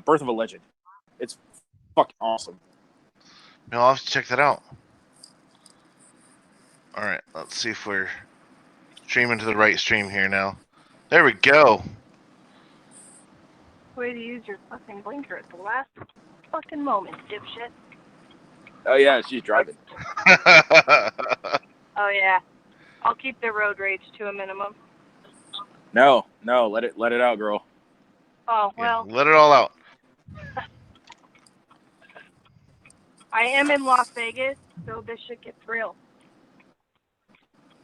Birth of a Legend. It's fucking awesome. No, I'll have to check that out. All right, let's see if we're streaming to the right stream here now. There we go. Way to use your fucking blinker at the last fucking moment, dipshit. Oh yeah, she's driving. Oh yeah, I'll keep the road rage to a minimum. No, let it out, girl. Oh well. Yeah, let it all out. I am in Las Vegas, so this shit gets real.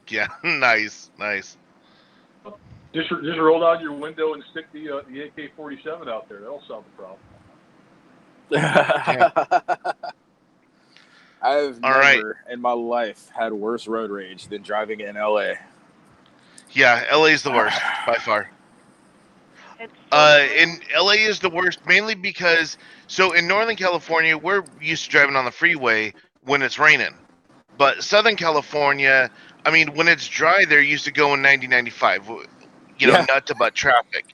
Yeah, nice. Just roll down your window and stick the AK-47 out there. That'll solve the problem. I've never in my life had worse road rage than driving in LA. Yeah, LA's the worst by far. In LA is the worst mainly because in Northern California we're used to driving on the freeway when it's raining. But Southern California, I mean, when it's dry, they're used to going 90, 95, nut to butt traffic.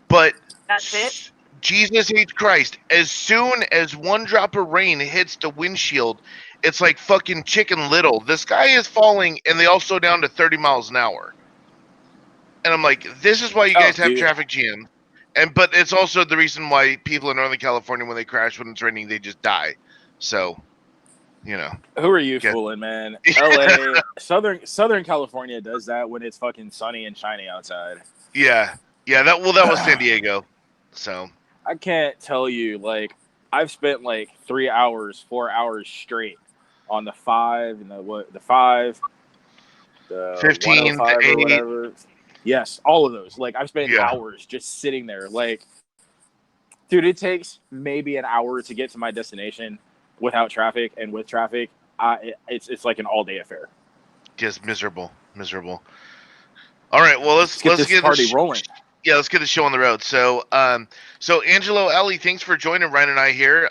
But that's it. Jesus H. Christ, as soon as one drop of rain hits the windshield, it's like fucking Chicken Little. The sky is falling, and they all slow down to 30 miles an hour. And I'm like, this is why you guys have traffic jams. But it's also the reason why people in Northern California, when they crash when it's raining, they just die. So, Who are you fooling, man? LA, Southern California does that when it's fucking sunny and shiny outside. Yeah. That was San Diego. So I can't tell you. Like, I've spent like 4 hours straight on the 5 and the 5, the 15, the 8. or whatever. Yes, all of those. Like, I've spent hours just sitting there. Like, dude, it takes maybe an hour to get to my destination without traffic, and with traffic, it's like an all-day affair. Just miserable. All right, well let's get this party rolling. Yeah, let's get the show on the road. So, Angelo, Ellie, thanks for joining Ryan and I here.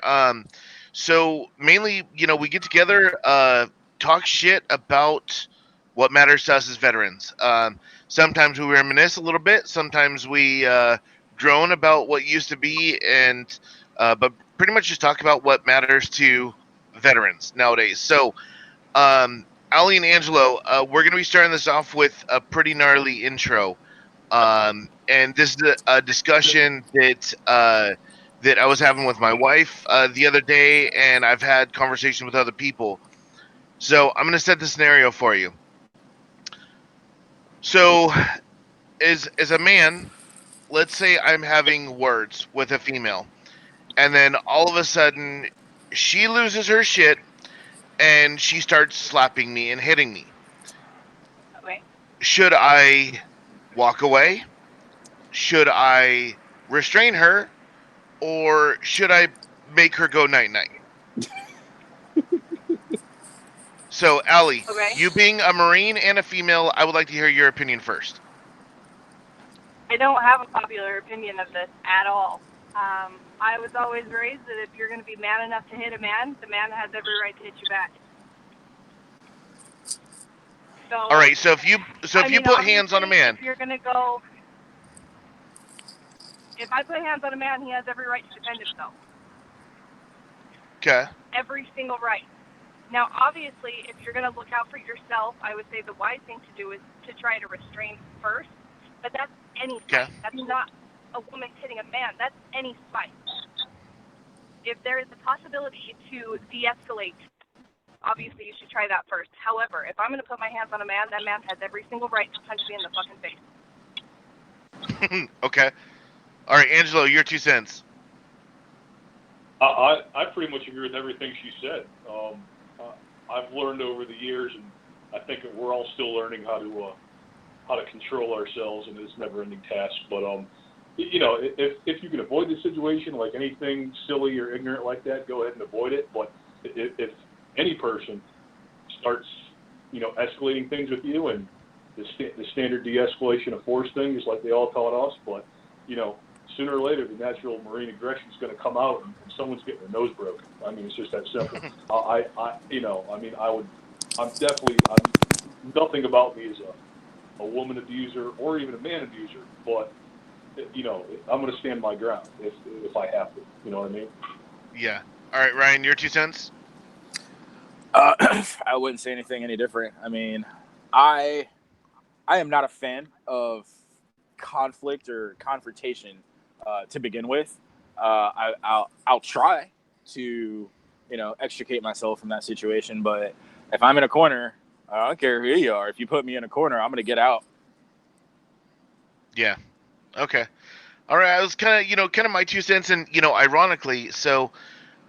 So mainly, we get together, talk shit about what matters to us as veterans. Sometimes we reminisce a little bit. Sometimes we drone about what used to be, and but pretty much just talk about what matters to veterans nowadays. So, Ali and Angelo, we're going to be starting this off with a pretty gnarly intro. And this is a discussion that I was having with my wife the other day, and I've had conversations with other people. So I'm going to set the scenario for you. So, as a man, let's say I'm having words with a female, and then all of a sudden she loses her shit and she starts slapping me and hitting me. Okay. Should I walk away? Should I restrain her? Or should I make her go night-night? So, Allie, you being a Marine and a female, I would like to hear your opinion first. I don't have a popular opinion of this at all. I was always raised that if you're going to be man enough to hit a man, the man has every right to hit you back. So, all right, so if you put hands on a man, if you're going to go, if I put hands on a man, he has every right to defend himself. Okay. Every single right. Now, obviously, if you're going to look out for yourself, I would say the wise thing to do is to try to restrain first. But that's any fight. That's not a woman hitting a man. That's any fight. If there is a possibility to de-escalate, obviously you should try that first. However, if I'm going to put my hands on a man, that man has every single right to punch me in the fucking face. Okay. All right, Angelo, your 2 cents. I pretty much agree with everything she said. I've learned over the years, and I think we're all still learning how to control ourselves in this never-ending task. But if you can avoid the situation, like anything silly or ignorant like that, go ahead and avoid it. But if any person starts, escalating things with you, and the standard de-escalation of force thing is like they all taught us, but sooner or later the natural Marine aggression is going to come out, and someone's getting their nose broken. I mean, it's just that simple. Nothing about me is a woman abuser or even a man abuser, but you know, I'm going to stand my ground if I have to. You know what I mean? Yeah. All right, Ryan, your 2 cents. I wouldn't say anything any different. I mean, I am not a fan of conflict or confrontation to begin with. I'll try to, you know, extricate myself from that situation, but if I'm in a corner, I don't care who you are. If you put me in a corner, I'm going to get out. Yeah. Okay. All right. I was kind of my 2 cents, and ironically, so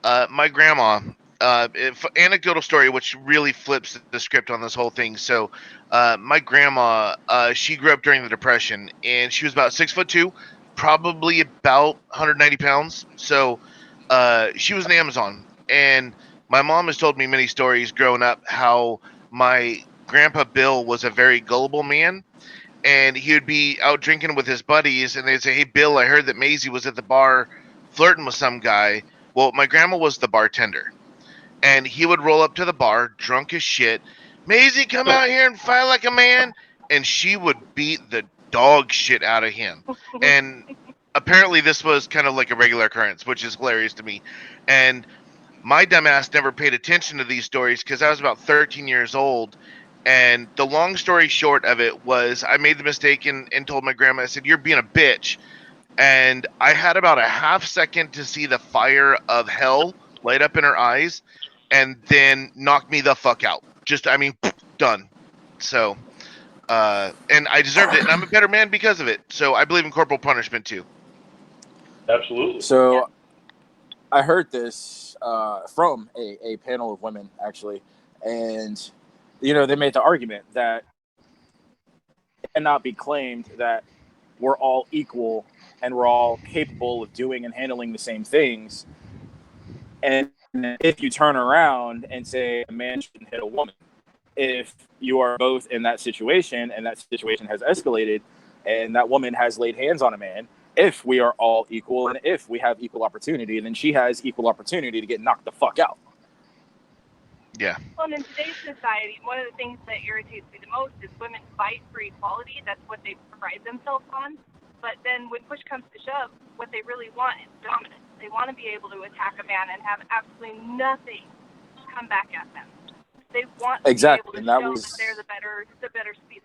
my grandma. Anecdotal story, which really flips the script on this whole thing. So, my grandma, she grew up during the Depression, and she was about 6'2", probably about 190 pounds. So, she was an Amazon, and my mom has told me many stories growing up how my grandpa Bill was a very gullible man, and he would be out drinking with his buddies, and they'd say, "Hey, Bill, I heard that Maisie was at the bar flirting with some guy." Well, my grandma was the bartender, and he would roll up to the bar drunk as shit. "Maisie, come out here and fight like a man," and she would beat the dog shit out of him. And apparently, this was kind of like a regular occurrence, which is hilarious to me. And my dumbass never paid attention to these stories because I was about 13 years old. And the long story short of it was I made the mistake and told my grandma, I said, "You're being a bitch." And I had about a half second to see the fire of hell light up in her eyes and then knock me the fuck out. Done. So, and I deserved it, and I'm a better man because of it. So I believe in corporal punishment too. Absolutely. So I heard this from a panel of women, actually, and they made the argument that it cannot be claimed that we're all equal and we're all capable of doing and handling the same things. And if you turn around and say a man shouldn't hit a woman, if you are both in that situation and that situation has escalated and that woman has laid hands on a man, if we are all equal and if we have equal opportunity, then she has equal opportunity to get knocked the fuck out. Yeah. Well, and in today's society, one of the things that irritates me the most is women fight for equality. That's what they pride themselves on. But then when push comes to shove, what they really want is dominance. They want to be able to attack a man and have absolutely nothing come back at them. They want to be able to show that they're the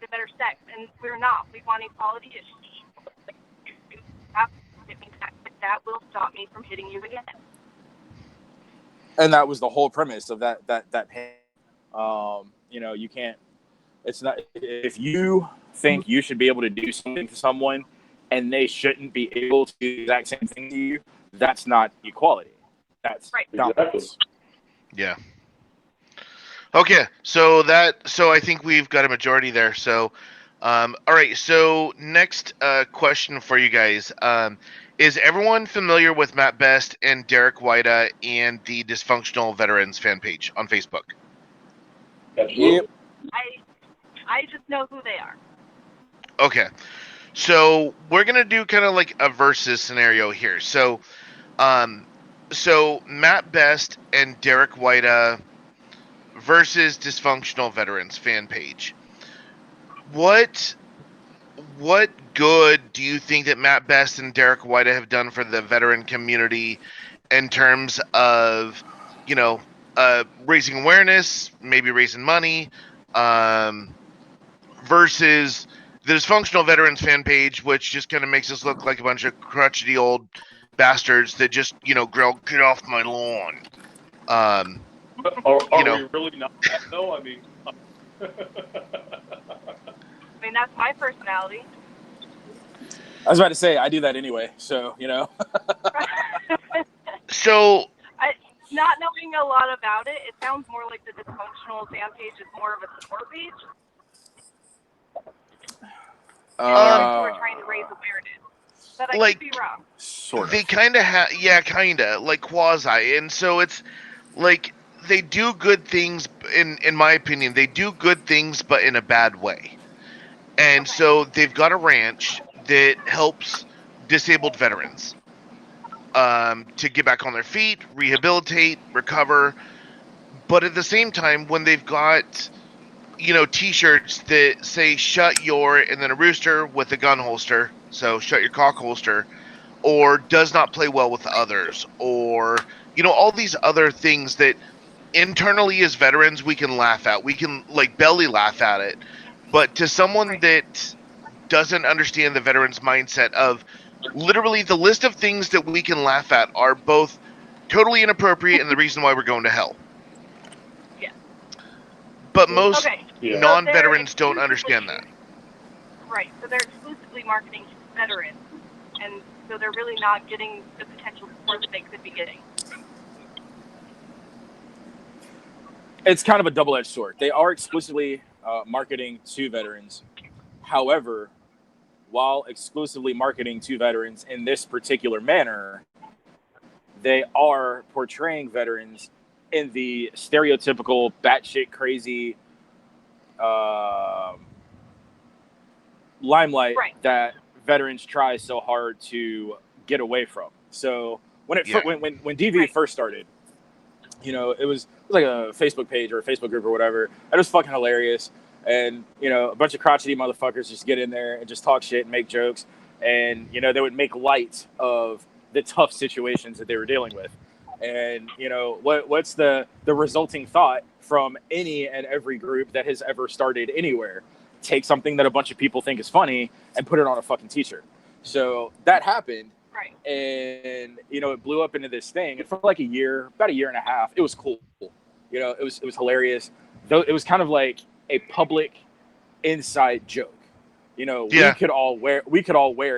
better sex, and we're not. We want equality. That will stop me from hitting you again. And that was the whole premise of that you can't. It's not, if you think you should be able to do something to someone and they shouldn't be able to do the exact same thing to you, that's not equality. That's right. Dominance. Yeah. Okay, so I think we've got a majority there. So, all right. So next question for you guys: is everyone familiar with Matt Best and Derek Weida and the Dysfunctional Veterans fan page on Facebook? Yep. I just know who they are. Okay, so we're gonna do kind of like a versus scenario here. So, Matt Best and Derek Weida versus Dysfunctional Veterans fan page. What good do you think that Matt Best and Derek Weida have done for the veteran community in terms of, raising awareness, maybe raising money, versus the Dysfunctional Veterans fan page, which just kind of makes us look like a bunch of crotchety old bastards that just, growl, "Get off my lawn." Are we really not that, though? I mean, that's my personality. I was about to say, I do that anyway, so, So... not knowing a lot about it, it sounds more like the Dysfunctional fan page is more of a support page. Who are trying to raise awareness. But I could be wrong. Sort of. They kind of have, like quasi. And so it's like they do good things, in my opinion, they do good things, but in a bad way. And so they've got a ranch that helps disabled veterans to get back on their feet, rehabilitate, recover. But at the same time, when they've got T-shirts that say "shut your" and then a rooster with a gun holster, so shut your cock holster, or does not play well with others, or all these other things that internally as veterans we can laugh at. We can like belly laugh at it, but to someone that doesn't understand the veterans mindset of literally the list of things that we can laugh at are both totally inappropriate and the reason why we're going to hell. Yeah. But most non-veterans so don't understand that. Right. So they're exclusively marketing to veterans, and so they're really not getting the potential support that they could be getting. It's kind of a double-edged sword. They are exclusively marketing to veterans. However, while exclusively marketing to veterans in this particular manner, they are portraying veterans in the stereotypical batshit crazy limelight that veterans try so hard to get away from. So when DV first started, it was like a Facebook page or a Facebook group or whatever. It was fucking hilarious. And, a bunch of crotchety motherfuckers just get in there and just talk shit and make jokes. And, they would make light of the tough situations that they were dealing with. And, what's the resulting thought from any and every group that has ever started anywhere? Take something that a bunch of people think is funny and put it on a fucking t-shirt. So that happened. Right. And, it blew up into this thing. And for like about a year and a half, it was cool. It was hilarious. Though it was kind of like a public inside joke. We could all wear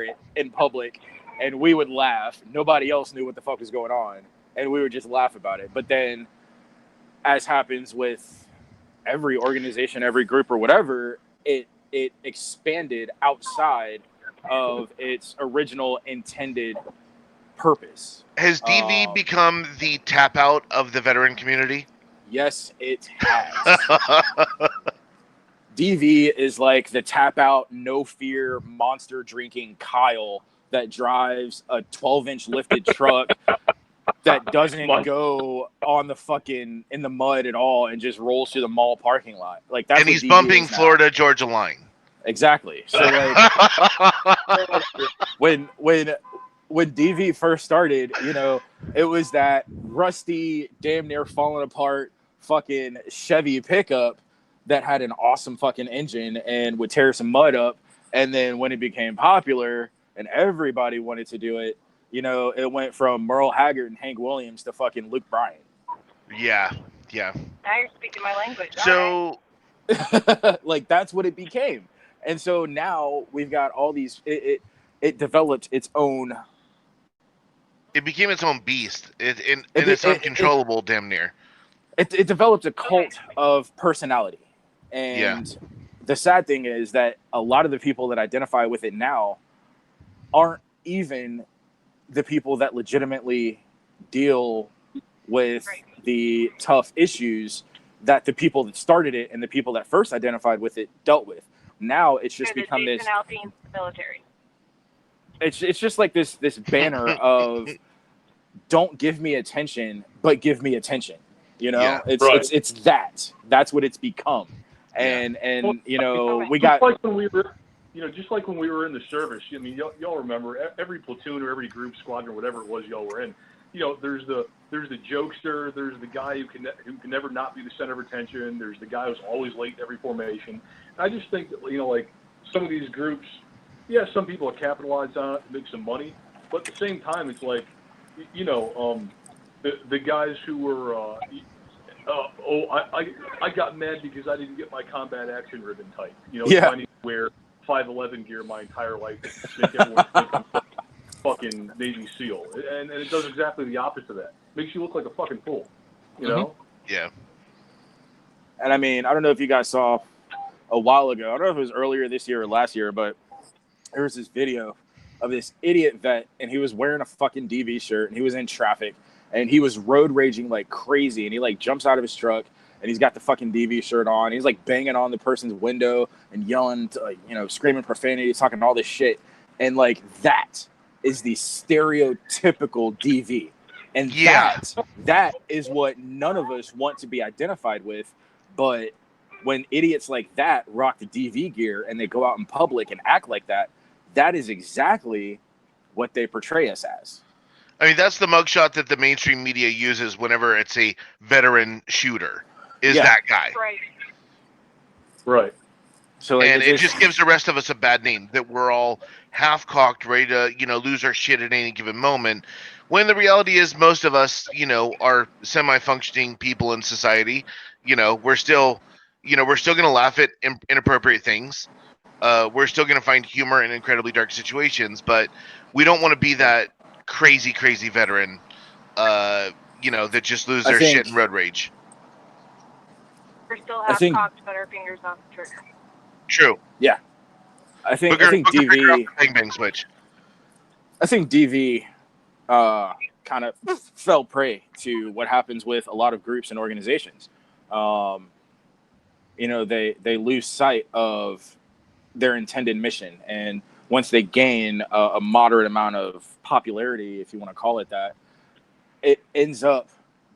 it in public and we would laugh. Nobody else knew what the fuck was going on. And we would just laugh about it. But then, as happens with every organization, every group or whatever, it expanded outside of its original intended purpose. Has DV become the tap out of the veteran community? Yes, it has. DV is like the tap out, no fear, monster drinking Kyle that drives a 12-inch lifted truck that doesn't go on the fucking in the mud at all and just rolls through the mall parking lot. Like that's and he's bumping Florida Georgia line. Exactly. So like when DV first started, it was that rusty, damn near falling apart fucking Chevy pickup that had an awesome fucking engine and would tear some mud up. And then when it became popular and everybody wanted to do it, it went from Merle Haggard and Hank Williams to fucking Luke Bryan. Yeah. Now you're speaking my language. So, like, that's what it became. And so now we've got all these. It developed its own. It became its own beast. It's uncontrollable, damn near. It developed a cult of personality, and the sad thing is that a lot of the people that identify with it now aren't even the people that legitimately deal with the tough issues that the people that started it and the people that first identified with it dealt with. Now it's just become this. Military. It's just like this banner of don't give me attention, but give me attention. It's that's what it's become. And we got like when we were just like when we were in the service. I mean, y'all remember every platoon or every group, squadron, whatever it was y'all were in. There's the jokester. There's the guy who can never not be the center of attention. There's the guy who's always late in every formation. And I just think that like some of these groups, some people have capitalized on it to make some money, but at the same time, it's like the guys who were I got mad because I didn't get my combat action ribbon tight. I need to wear 511 gear my entire life to make everyone think I'm fucking Navy SEAL, and it does exactly the opposite of that. Makes you look like a fucking fool, you know? Yeah. And I mean, I don't know if you guys saw a while ago. I don't know if it was earlier this year or last year, but there was this video of this idiot vet, and he was wearing a fucking DV shirt, and he was in traffic, and he was road raging like crazy, and he like jumps out of his truck, and he's got the fucking DV shirt on. He's like banging on the person's window and yelling, screaming profanity, talking all this shit, and like that is the stereotypical DV, and that is what none of us want to be identified with, but when idiots like that rock the DV gear and they go out in public and act like that, that is exactly what they portray us as. I mean, that's the mugshot that the mainstream media uses whenever it's a veteran shooter, is that guy. Right. So like, and it just gives the rest of us a bad name, that we're all half-cocked, ready to, lose our shit at any given moment. When the reality is most of us, are semi-functioning people in society. We're still going to laugh at inappropriate things. We're still going to find humor in incredibly dark situations, but we don't want to be that crazy veteran, that just lose their shit in road rage. We're still half-cocked, but our fingers off the trigger. True. Yeah. I think DV bang switch. I think DV kind of fell prey to what happens with a lot of groups and organizations. They lose sight of their intended mission, and once they gain a moderate amount of popularity, if you want to call it that, it ends up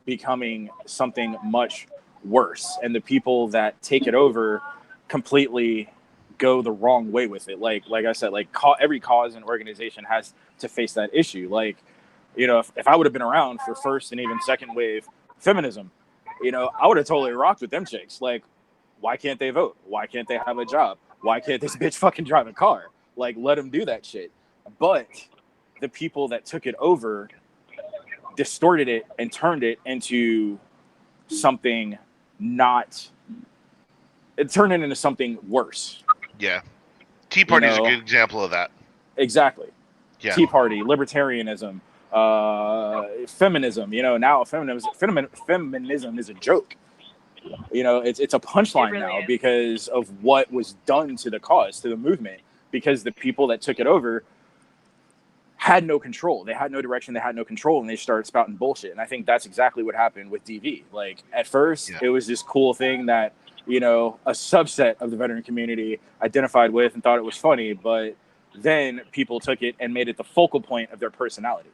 becoming something much worse, and the people that take it over completely go the wrong way with it. Like I said, every cause and organization has to face that issue. Like, if I would have been around for first and even second wave feminism, I would have totally rocked with them chicks. Like, why can't they vote? Why can't they have a job? Why can't this bitch fucking drive a car? Like, let them do that shit. But the people that took it over distorted it and turned it into something it turned it into something worse. Yeah. Tea Party is a good example of that. Exactly. Yeah. Tea Party, libertarianism, feminism. Now feminism is a joke. It's a punchline now because of what was done to the cause, to the movement, because the people that took it over had no control. They had no direction. They had no control, and they started spouting bullshit. And I think that's exactly what happened with DV. Like, at first, it was this cool thing that, a subset of the veteran community identified with and thought it was funny, but then people took it and made it the focal point of their personality.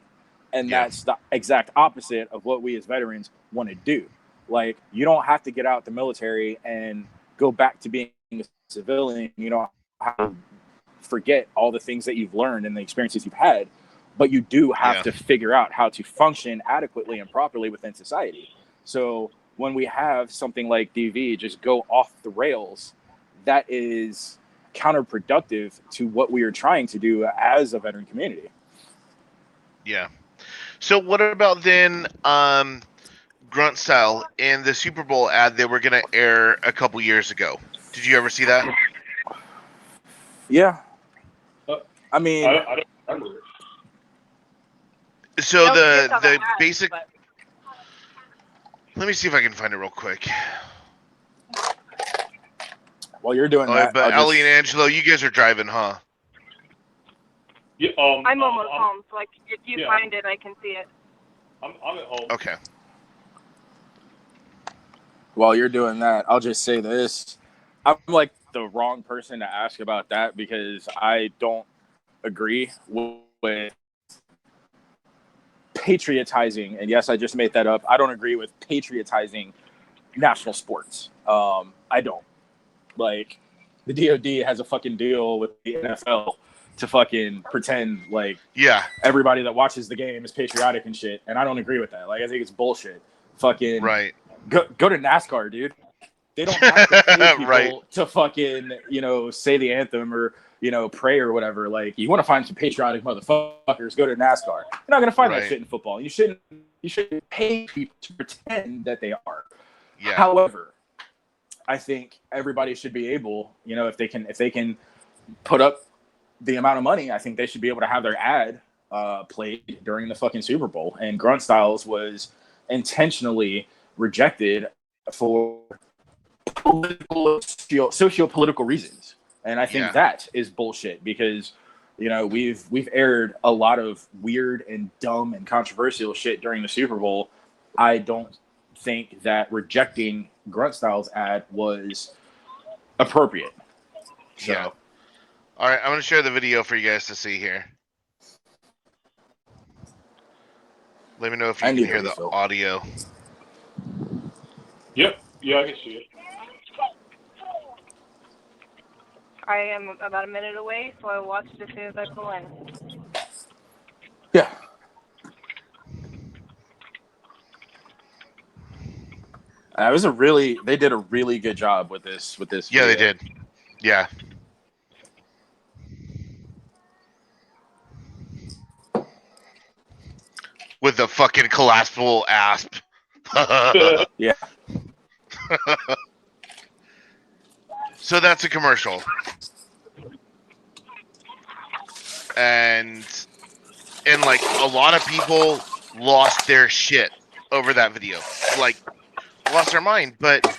And that's the exact opposite of what we as veterans want to do. Like, you don't have to get out the military and go back to being a civilian. You don't have to forget all the things that you've learned and the experiences you've had, but you do have to figure out how to function adequately and properly within society. So when we have something like DV just go off the rails, that is counterproductive to what we are trying to do as a veteran community. Yeah. So what about then Grunt Style in the Super Bowl ad they were going to air a couple years ago? Did you ever see that? Yeah. I mean, I don't remember it. So the basic. Let me see if I can find it real quick. While you're doing that, but Ellie and Angelo, you guys are driving, huh? Yeah, I'm almost home, so if you find it, I can see it. I'm at home. Okay. While you're doing that, I'll just say this. I'm like the wrong person to ask about that because I don't agree with patriotizing, and yes, I just made that up. I don't agree with patriotizing national sports. I don't. Like, the DOD has a fucking deal with the NFL to fucking pretend like everybody that watches the game is patriotic and shit, and I don't agree with that. Like, I think it's bullshit. Fucking go to NASCAR, dude. They don't have to pay people to fucking, say the anthem or, pray or whatever. Like, you want to find some patriotic motherfuckers, go to NASCAR. You're not going to find that shit in football. You shouldn't pay people to pretend that they are. Yeah. However, I think everybody should be able, if they can put up the amount of money, I think they should be able to have their ad played during the fucking Super Bowl. And Grunt Styles was intentionally rejected for socio-political reasons, and I think that is bullshit because we've aired a lot of weird and dumb and controversial shit during the Super Bowl. I don't think that rejecting Grunt Styles ad was appropriate. So, all right, I'm going to share the video for you guys to see here. Let me know if you can hear the audio. Yep. Yeah, I can see it. I am about a minute away, so I'll watch it as soon as I pull in. Yeah. They did a really good job with this. Yeah, video. they did. Yeah. With the fucking collapsible asp. Yeah. So that's a commercial. And like a lot of people lost their shit over that video. Like lost their mind. But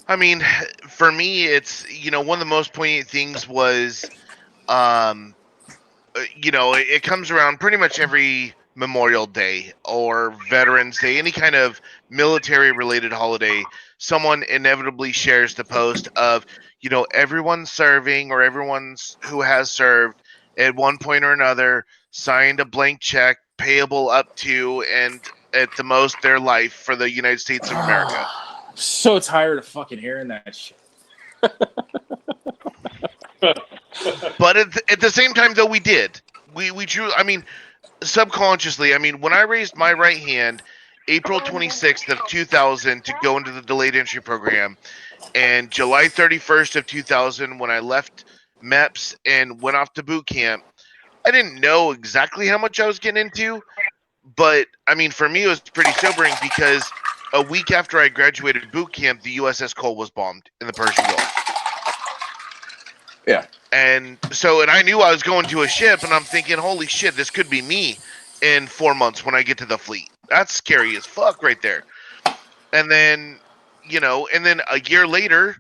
I mean, for me it's, you know, one of the most poignant things was you know, it comes around pretty much every Memorial Day or Veterans Day, any kind of military related holiday. Someone inevitably shares the post of, you know, everyone serving or everyone's who has served at one point or another signed a blank check payable up to and at the most their life for the United States of America. So tired of fucking hearing that shit. But at the same time, though, we did. We truly, I mean, subconsciously, I mean, when I raised my right hand, April 26th of 2000 to go into the delayed entry program, and July 31st of 2000 when I left MEPS and went off to boot camp, I didn't know exactly how much I was getting into, but I mean, for me, it was pretty sobering because a week after I graduated boot camp, the USS Cole was bombed in the Persian Gulf. Yeah. And so, and I knew I was going to a ship, and I'm thinking, holy shit, this could be me in 4 months when I get to the fleet. That's scary as fuck right there. And then, you know, and then a year later,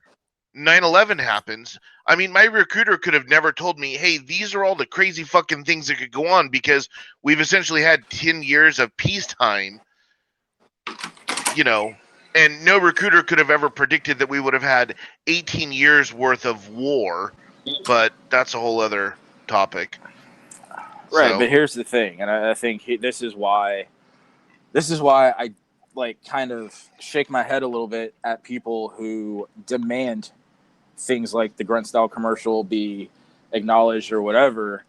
9/11 happens. I mean, my recruiter could have never told me, hey, these are all the crazy fucking things that could go on because we've essentially had 10 years of peacetime, you know, and no recruiter could have ever predicted that we would have had 18 years worth of war. But that's a whole other topic. Right, So, but here's the thing, and I think this is why I like kind of shake my head a little bit at people who demand things like the grunt style commercial be acknowledged or whatever.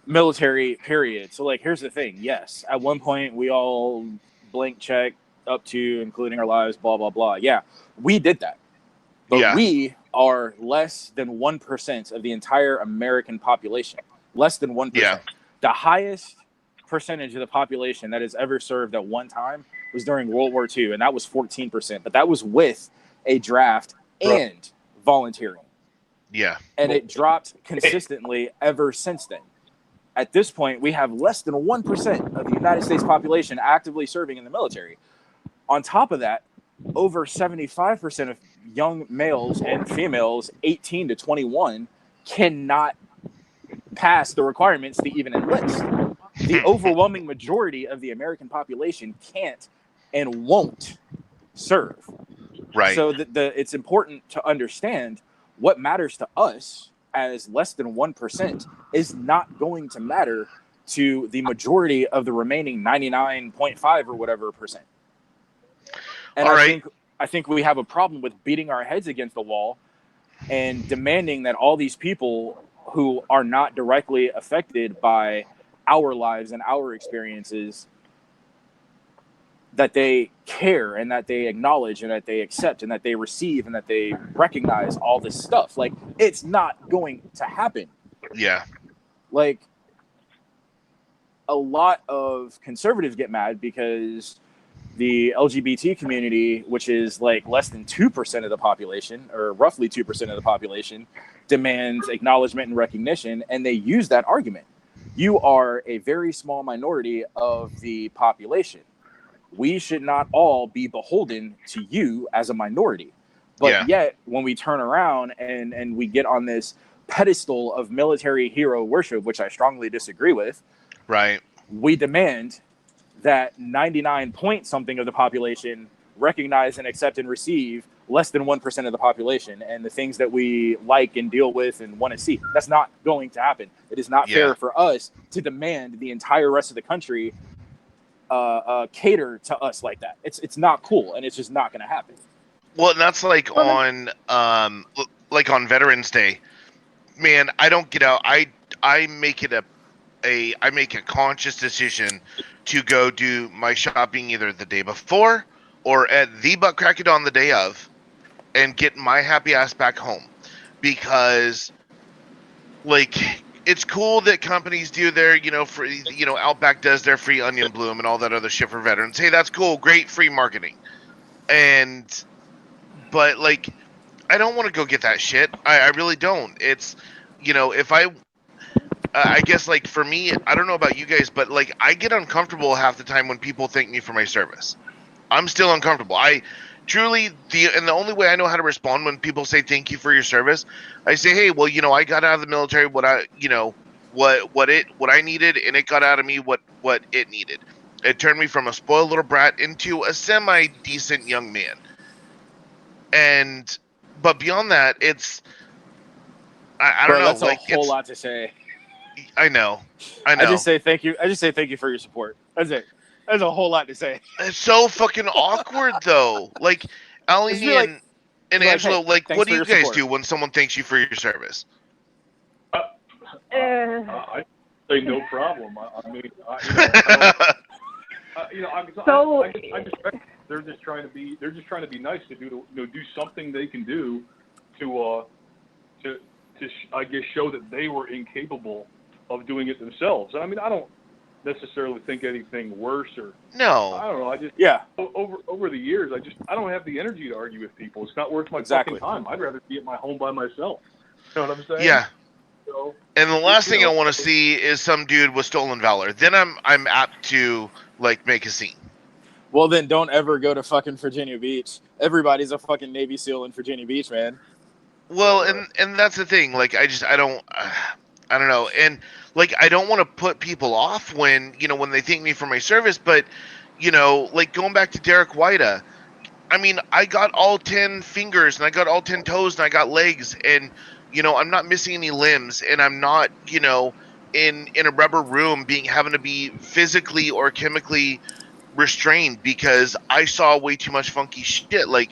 Military period. So like, here's the thing. Yes, at one point we all blank check up to including our lives, blah blah blah. Yeah, we did that. But we are less than 1% of the entire American population. Less than 1%. Yeah. The highest percentage of the population that has ever served at one time was during World War II, and that was 14%. But that was with a draft and volunteering. Yeah. And it dropped consistently ever since then. At this point, we have less than 1% of the United States population actively serving in the military. On top of that, over 75% of young males and females 18 to 21 cannot pass the requirements to even enlist. The overwhelming majority of the American population can't and won't serve. Right. So it's important to understand what matters to us as less than 1% is not going to matter to the majority of the remaining 99.5 or whatever percent. And I think we have a problem with beating our heads against the wall and demanding that all these people who are not directly affected by our lives and our experiences, that they care and that they acknowledge and that they accept and that they receive and that they recognize all this stuff. Like, it's not going to happen. Yeah. Like, a lot of conservatives get mad because the LGBT community, which is like less than 2% of the population, or roughly 2% of the population, demands acknowledgement and recognition, and they use that argument. You are a very small minority of the population. We should not all be beholden to you as a minority. But yet, when we turn around and we get on this pedestal of military hero worship, which I strongly disagree with, right? We demand that 99 point something of the population recognize and accept and receive less than 1% of the population and the things that we like and deal with and want to see. That's not going to happen. It is not fair for us to demand the entire rest of the country cater to us like that. It's not cool, and it's just not going to happen. Well, and that's like on Veterans Day. man, I don't get out. I make it I make a conscious decision to go do my shopping either the day before or at the butt crack of dawn the day of, and get my happy ass back home, because like it's cool that companies do their, free, Outback does their free onion bloom and all that other shit for veterans. Hey, that's cool, great free marketing. But like, I don't want to go get that shit. I really don't. It's, if I guess like for me, I don't know about you guys, but like I get uncomfortable half the time when people thank me for my service. I'm still uncomfortable. I truly the only way I know how to respond when people say thank you for your service, I say, hey, well, I got out of the military what I needed, and it got out of me what it needed. It turned me from a spoiled little brat into a semi decent young man. But beyond that, it's I don't know. That's like a whole lot to say. I know. I just say thank you. I just say thank you for your support. That's it. That's a whole lot to say. It's so fucking awkward though. Like Ali and Angelo, like what do you guys do when someone thanks you for your service? I say no problem. I mean, I just they're just trying to be nice to do something they can do to I guess show that they were incapable of doing it themselves. I mean, I don't necessarily think anything worse or no. I don't know. I just over the years, I don't have the energy to argue with people. It's not worth my fucking time. I'd rather be at my home by myself. You know what I'm saying? Yeah. So, and the last thing I want to see is some dude with stolen valor. Then I'm apt to like make a scene. Well, then don't ever go to fucking Virginia Beach. Everybody's a fucking Navy SEAL in Virginia Beach, man. Well, and that's the thing. Like, I don't know. And like, I don't want to put people off when they thank me for my service. But like going back to Derek Whita, I mean, I got all 10 fingers and I got all 10 toes and I got legs, and I'm not missing any limbs, and I'm not in a rubber room having to be physically or chemically restrained because I saw way too much funky shit. Like,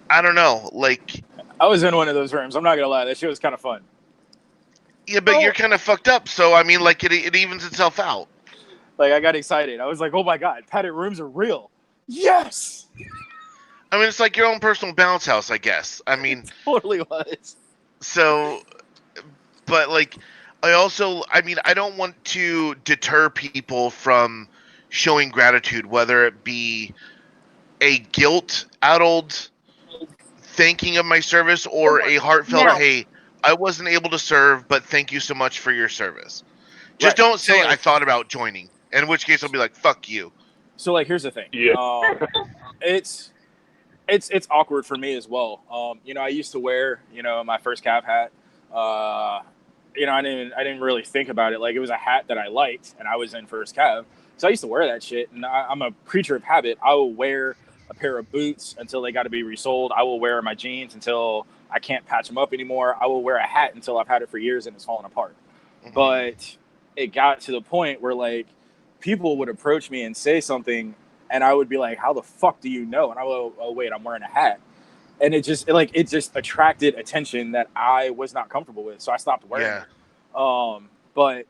I don't know. Like, I was in one of those rooms. I'm not gonna lie, that shit was kind of fun. Yeah, but you're kind of fucked up. So I mean, like it evens itself out. Like I got excited. I was like, oh my god, padded rooms are real. Yes. I mean, it's like your own personal bounce house, I guess. I mean, it totally was. So, but like, I don't want to deter people from showing gratitude, whether it be a guilt-addled thanking of my service or a heartfelt, hey, I wasn't able to serve, but thank you so much for your service. Just don't say I thought about joining, in which case I'll be like, fuck you. So like, here's the thing. Yeah. It's awkward for me as well. I used to wear, my first Cav hat. I didn't really think about it. Like, it was a hat that I liked, and I was in first Cav. So I used to wear that shit, and I'm a creature of habit. I will wear a pair of boots until they got to be resold. I will wear my jeans until I can't patch them up anymore. I will wear a hat until I've had it for years and it's falling apart. Mm-hmm. But it got to the point where, like, people would approach me and say something, and I would be like, how the fuck do you know? And I would, oh wait, I'm wearing a hat. And it just attracted attention that I was not comfortable with. So I stopped wearing it. But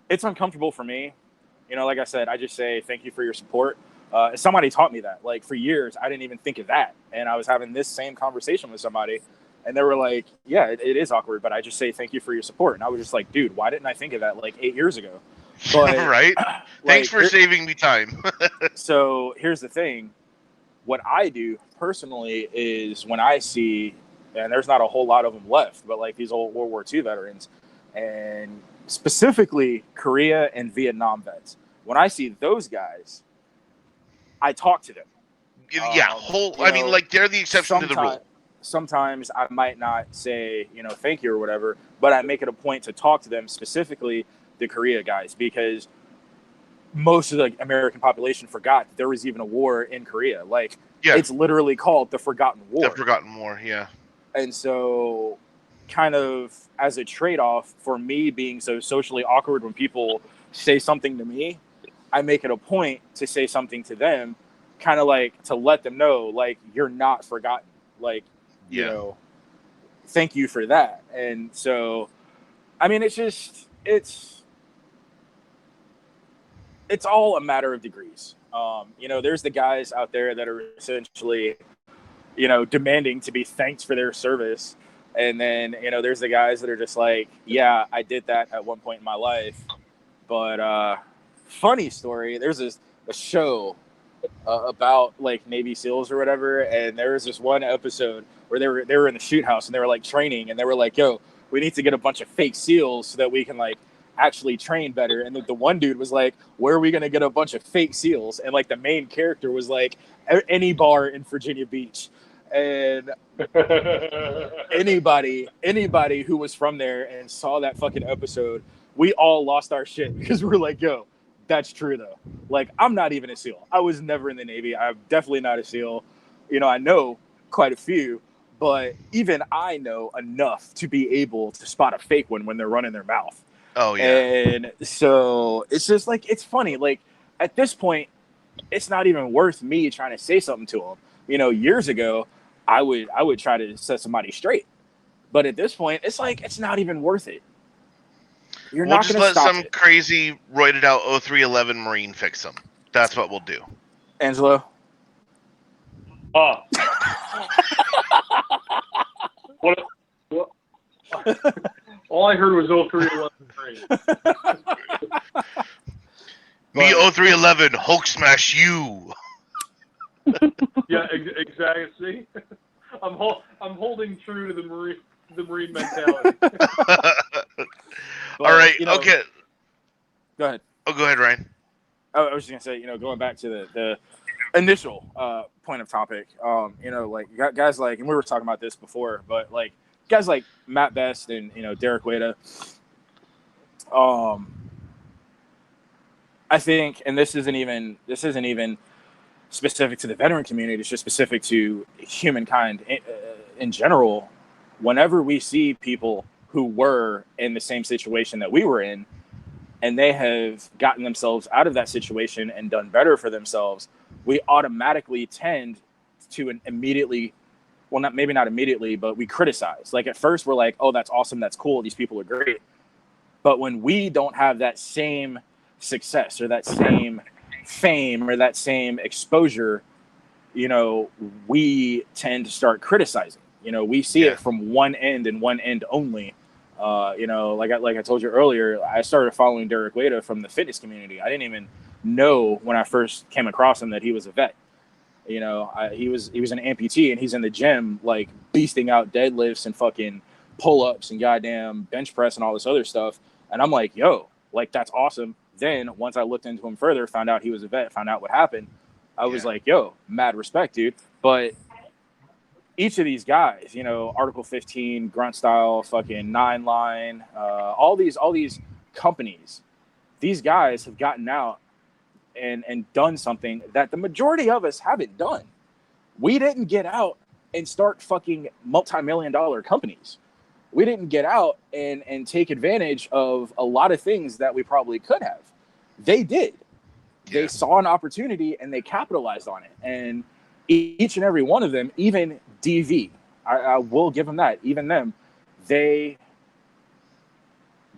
it's uncomfortable for me. Like I said, I just say thank you for your support. Somebody taught me that. Like, for years, I didn't even think of that. And I was having this same conversation with somebody, and they were like, yeah, it is awkward, but I just say thank you for your support. And I was just like, dude, why didn't I think of that like 8 years ago? But, right? Thanks for saving me time. So here's the thing. What I do personally is when I see, and there's not a whole lot of them left, but like these old World War II veterans, and specifically Korea and Vietnam vets, when I see those guys, I talk to them. I mean, like, they're the exception to the rule. Sometimes I might not say, thank you or whatever, but I make it a point to talk to them, specifically the Korea guys, because most of the American population forgot that there was even a war in Korea. Like, it's literally called the Forgotten War. The Forgotten War, yeah. And so, kind of as a trade-off for me being so socially awkward when people say something to me, I make it a point to say something to them, kind of like to let them know, like, you're not forgotten. Like, thank you for that. And so, I mean, it's all a matter of degrees. There's the guys out there that are essentially, demanding to be thanked for their service. And then, there's the guys that are just like, yeah, I did that at one point in my life. But funny story, there's a show about like Navy SEALs or whatever, and there was this one episode where they were in the shoot house and they were like training, and they were like, yo, we need to get a bunch of fake SEALs so that we can like actually train better. And the one dude was like, where are we going to get a bunch of fake SEALs? And like the main character was like, any bar in Virginia Beach. And anybody who was from there and saw that fucking episode, we all lost our shit because we were like, yo, that's true though. Like, I'm not even a SEAL. I was never in the Navy. I'm definitely not a SEAL. I know quite a few, but even I know enough to be able to spot a fake one when they're running their mouth. Oh yeah. And so it's just like, it's funny. Like at this point, it's not even worth me trying to say something to them. Years ago, I would try to set somebody straight, but at this point, it's like, it's not even worth it. You're we'll not just let some it. Crazy roided out 0311 Marine fix them. That's what we'll do. Angelo. What? All I heard was 0311 Marine. Me 0311 Hulk smash you. Yeah, exactly. See, I'm holding true to the Marine mentality. All right. Okay. Go ahead. Oh, go ahead, Ryan. I was just gonna say, going back to the initial point of topic, like guys like, and we were talking about this before, but like guys like Matt Best and Derek Wada, I think, and this isn't even specific to the veteran community, it's just specific to humankind in general. Whenever we see people who were in the same situation that we were in, and they have gotten themselves out of that situation and done better for themselves, we automatically tend to immediately, well, maybe not immediately, but we criticize. Like at first we're like, oh, that's awesome, that's cool, these people are great. But when we don't have that same success or that same fame or that same exposure, we tend to start criticizing. We see it from one end and one end only. Like I told you earlier, I started following Derek Wada from the fitness community. I didn't even know when I first came across him that he was a vet. He was an amputee, and he's in the gym like beasting out deadlifts and fucking pull-ups and goddamn bench press and all this other stuff. And I'm like, yo, like that's awesome. Then once I looked into him further, found out he was a vet, found out what happened, I was like, yo, mad respect, dude. But each of these guys, Article 15, Grunt Style, fucking 9 Line, all these companies, these guys have gotten out and done something that the majority of us haven't done. We didn't get out and start fucking multi-million-dollar companies. We didn't get out and take advantage of a lot of things that we probably could have. They did. Yeah. They saw an opportunity and they capitalized on it. And each and every one of them, even DV, I will give them that. Even them, they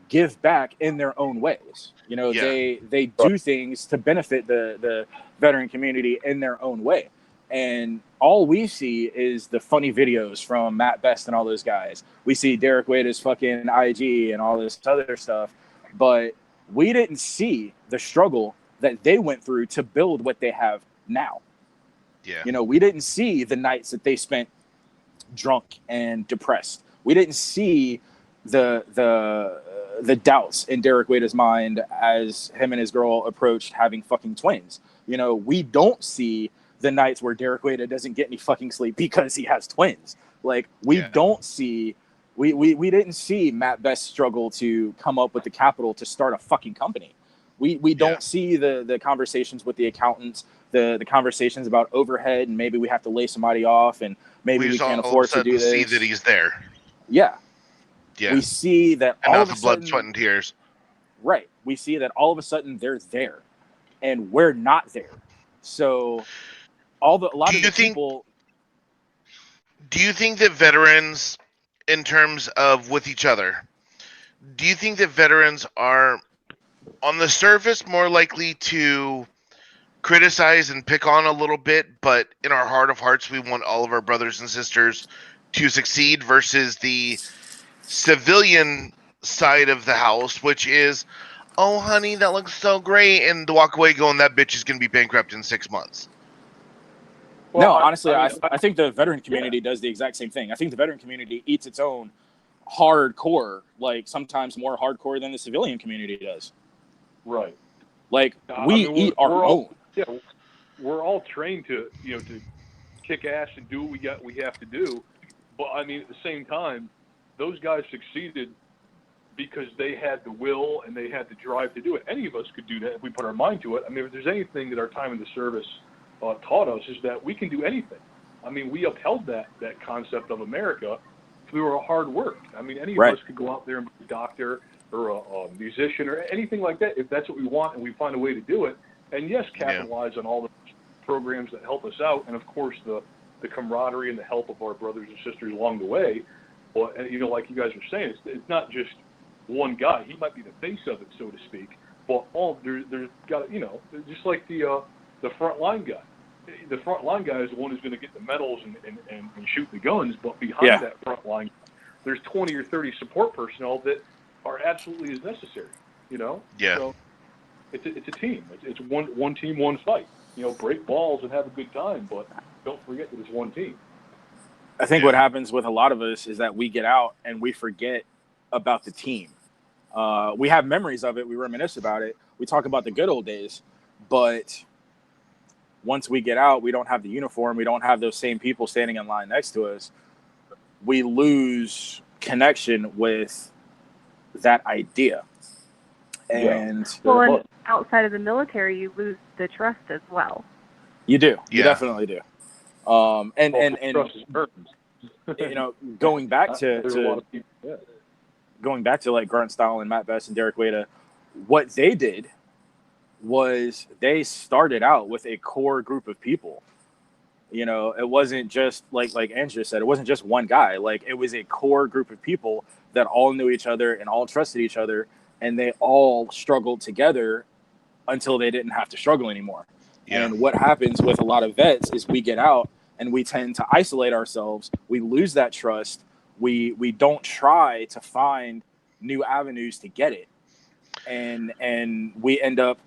give back in their own ways. They do things to benefit the veteran community in their own way. And all we see is the funny videos from Matt Best and all those guys. We see Derek Wada's fucking IG and all this other stuff. But we didn't see the struggle that they went through to build what they have now. Yeah. We didn't see the nights that they spent drunk and depressed. We didn't see the doubts in Derek Wada's mind as him and his girl approached having fucking twins. We don't see the nights where Derek Wada doesn't get any fucking sleep because he has twins. Like we don't see, we didn't see Matt Best struggle to come up with the capital to start a fucking company. We don't see the conversations with the accountants, the conversations about overhead and maybe we have to lay somebody off and maybe we can't afford to do this. See that he's there. Yeah. Yeah. We see that and all not of a the blood, sudden, sweat, and tears. Right. We see that all of a sudden they're there, and we're not there. So, a lot of the people. Do you think that veterans in terms of with each other, do you think that veterans are on the surface more likely to criticize and pick on a little bit, but in our heart of hearts, we want all of our brothers and sisters to succeed, versus the civilian side of the house, which is, oh, honey, that looks so great, and to walk away going, that bitch is going to be bankrupt in 6 months? Well, no, honestly, I think the veteran community does the exact same thing. I think the veteran community eats its own hardcore, like sometimes more hardcore than the civilian community does. Right. Like we eat our own. Yeah, we're all trained to to kick ass and do what we have to do. But I mean, at the same time, those guys succeeded because they had the will and they had the drive to do it. Any of us could do that if we put our mind to it. I mean, if there's anything that our time in the service taught us, is that we can do anything. I mean, we upheld that concept of America through our hard work. I mean, any of us could go out there and be a doctor or a musician or anything like that if that's what we want and we find a way to do it. And yes, capitalize on all the programs that help us out, and of course the camaraderie and the help of our brothers and sisters along the way. But like you guys were saying, it's not just one guy. He might be the face of it, so to speak. But there's got just like the front line guy. The front line guy is the one who's going to get the medals and shoot the guns. But behind that front line, there's 20 or 30 support personnel that are absolutely as necessary. Yeah. So it's a team. It's one team, one fight. Break balls and have a good time, but don't forget that it's one team. I think what happens with a lot of us is that we get out and we forget about the team. We have memories of it. We reminisce about it. We talk about the good old days, but once we get out, we don't have the uniform. We don't have those same people standing in line next to us. We lose connection with that idea. And and outside of the military, you lose the trust as well. You do. You definitely do. And trust is earned. going back to like Grunt Style and Matt Best and Derek Wada, what they did was they started out with a core group of people. It wasn't just like Andrew said, it wasn't just one guy. Like, it was a core group of people that all knew each other and all trusted each other, and they all struggled together until they didn't have to struggle anymore. Yeah. And what happens with a lot of vets is we get out and we tend to isolate ourselves. We lose that trust. We don't try to find new avenues to get it. And we end up,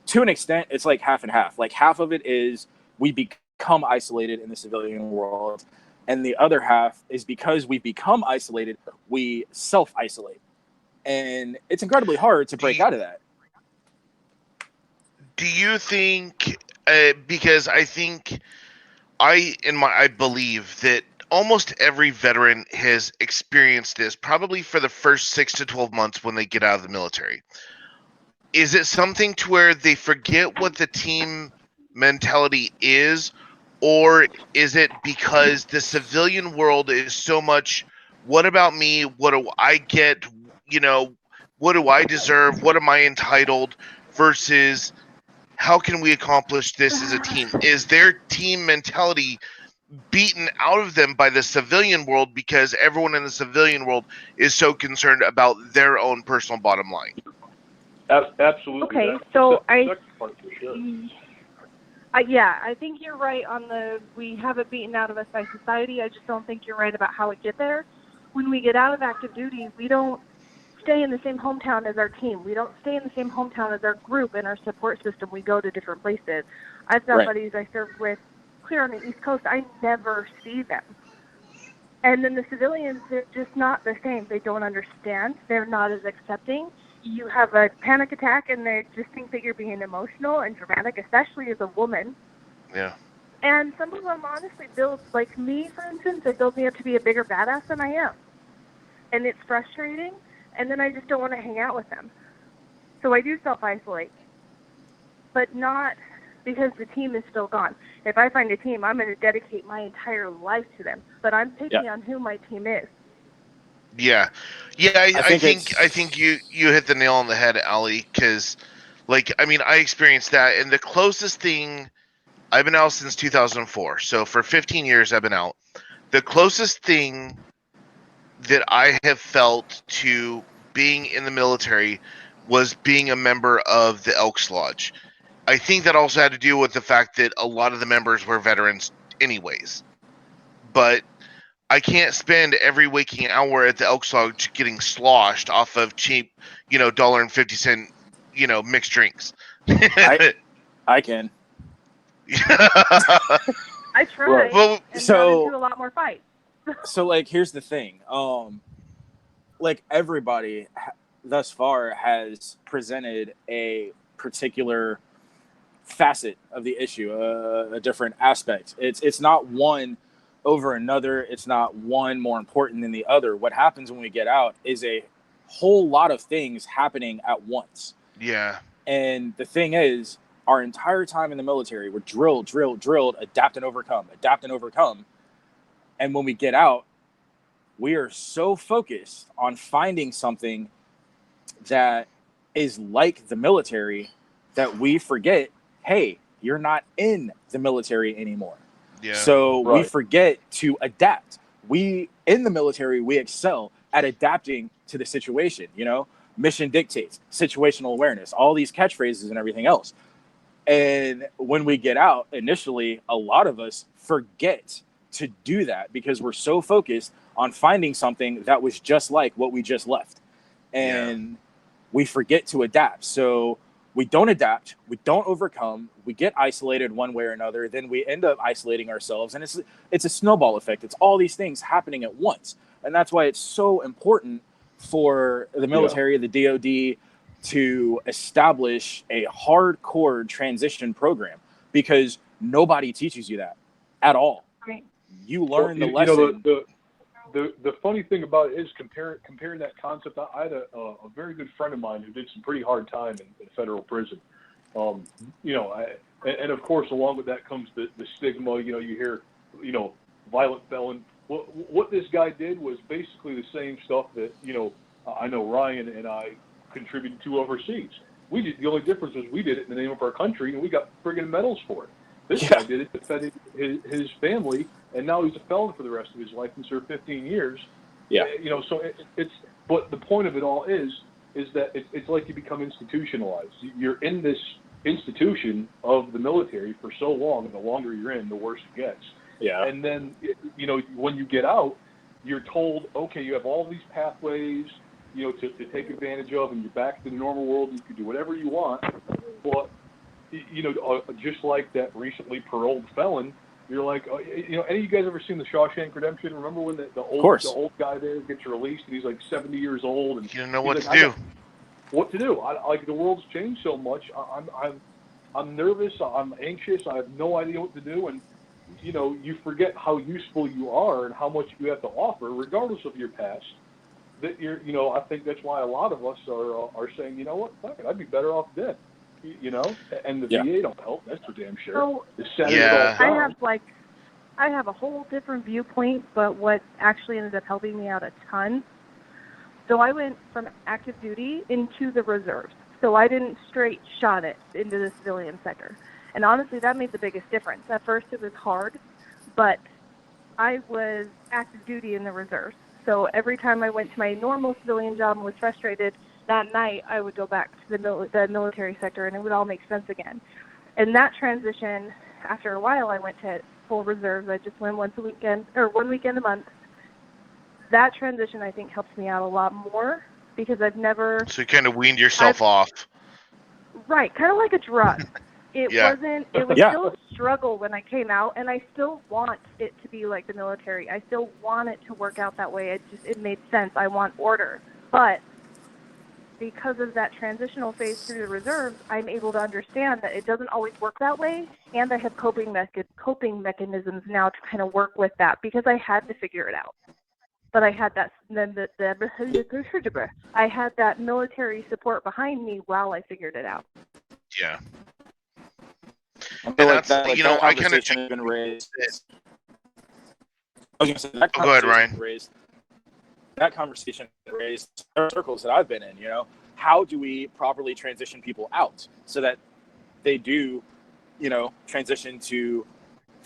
to an extent, it's like half and half. Like, half of it is we become isolated in the civilian world, and the other half is because we become isolated, we self-isolate. And it's incredibly hard to break out of that. Do you think, because I think I believe that almost every veteran has experienced this, probably for the first 6 to 12 months when they get out of the military. Is it something to where they forget what the team mentality is, or is it because the civilian world is so much, what about me? What do I get? What do I deserve? What am I entitled? Versus, how can we accomplish this as a team? Is their team mentality beaten out of them by the civilian world because everyone in the civilian world is so concerned about their own personal bottom line? Absolutely. Okay, so I think you're right on we have it beaten out of us by society. I just don't think you're right about how we get there. When we get out of active duty, we don't stay in the same hometown as our team. We don't stay in the same hometown as our group and our support system. We go to different places. I've got buddies I served with clear on the East Coast. I never see them. And then the civilians, they're just not the same. They don't understand. They're not as accepting. You have a panic attack and they just think that you're being emotional and dramatic, especially as a woman. Yeah. And some of them honestly build, like me, for instance, they build me up to be a bigger badass than I am. And it's frustrating. And then I just don't want to hang out with them. So I do self-isolate. But not because the team is still gone. If I find a team, I'm going to dedicate my entire life to them. But I'm picking on who my team is. Yeah. I think you hit the nail on the head, Allie, because, I experienced that. And the closest thing, I've been out since 2004. So for 15 years, I've been out. The closest thing that I have felt to being in the military was being a member of the Elks Lodge. I think that also had to do with the fact that a lot of the members were veterans anyways. But I can't spend every waking hour at the Elks Lodge getting sloshed off of cheap, $1.50, mixed drinks. I can. I tried, well, and got into a lot more fights. So, like, here's the thing. Like, everybody thus far has presented a particular facet of the issue, a different aspect. It's not one over another. It's not one more important than the other. What happens when we get out is a whole lot of things happening at once. Yeah. And the thing is, our entire time in the military, we're drilled, adapt and overcome. And when we get out, we are so focused on finding something that is like the military that we forget, hey, you're not in the military anymore. Yeah. So we forget to adapt. In the military, we excel at adapting to the situation, mission dictates, situational awareness, all these catchphrases and everything else. And when we get out, initially, a lot of us forget to do that because we're so focused on finding something that was just like what we just left. And we forget to adapt. So we don't adapt, we don't overcome, we get isolated one way or another, then we end up isolating ourselves. And it's a snowball effect. It's all these things happening at once. And that's why it's so important for the military, the DoD, to establish a hardcore transition program, because nobody teaches you that at all. Right. You learn the lesson. The funny thing about it is comparing that concept. I had a very good friend of mine who did some pretty hard time in federal prison. And of course, along with that comes the stigma. You hear, violent felon. What this guy did was basically the same stuff that I know Ryan and I contributed to overseas. We did. The only difference was we did it in the name of our country, and we got friggin' medals for it. This guy did it to defend his family, and now he's a felon for the rest of his life and served 15 years. Yeah. So it's. But the point of it all is that it's like you become institutionalized. You're in this institution of the military for so long, and the longer you're in, the worse it gets. Yeah. And then when you get out, you're told, okay, you have all these pathways, to take advantage of, and you're back to the normal world. You can do whatever you want, but just like that recently paroled felon, you're like, any of you guys ever seen The Shawshank Redemption? Remember when the old guy there gets released and he's like 70 years old and you don't know what to do. What to do? The world's changed so much. I'm nervous. I'm anxious. I have no idea what to do, and you forget how useful you are and how much you have to offer, regardless of your past. That I think that's why a lot of us are saying, what, fuck it, I'd be better off dead. And the VA don't help. That's for damn sure. So, I have a whole different viewpoint, but what actually ended up helping me out a ton. So I went from active duty into the reserves. So I didn't straight shot it into the civilian sector. And honestly, that made the biggest difference. At first it was hard, but I was active duty in the reserves. So every time I went to my normal civilian job and was frustrated, that night I would go back to the military sector, and it would all make sense again. And that transition, after a while, I went to full reserves. I just went 1 weekend a month. That transition, I think, helps me out a lot more because I've never... So you kind of weaned yourself off. Right, kind of like a drug. It was still a struggle when I came out, and I still want it to be like the military. I still want it to work out that way. It made sense. I want order. But because of that transitional phase through the reserves, I'm able to understand that it doesn't always work that way, and I have coping mechanisms now to kind of work with that because I had to figure it out. But I had I had that military support behind me while I figured it out. Yeah. I feel like that conversation has been raised. I was going to say that go ahead, Ryan. That conversation raised circles that I've been in. How do we properly transition people out so that they do, transition to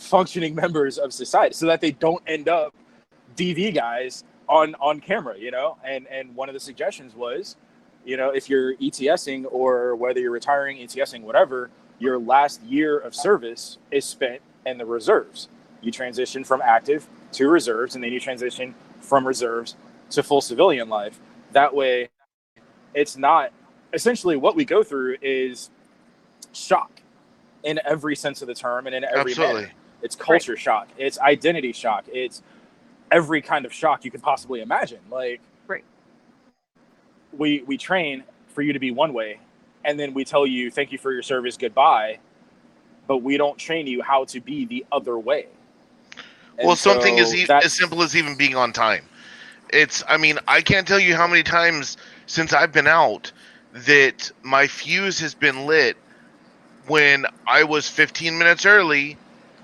functioning members of society, so that they don't end up DV guys on camera, you know. And one of the suggestions was, you know, if you're ETSing or whether you're retiring, ETSing, whatever, your last year of service is spent in the reserves. You transition from active to reserves, and then you transition from reserves to full civilian life. That way, it's not, essentially what we go through is shock in every sense of the term and in every manner. It's culture shock. It's identity shock. It's every kind of shock you could possibly imagine. Like, we train for you to be one way, and then we tell you, thank you for your service, goodbye, but we don't train you how to be the other way. And well, something as simple as even being on time. I mean, I can't tell you how many times since I've been out that my fuse has been lit when I was 15 minutes early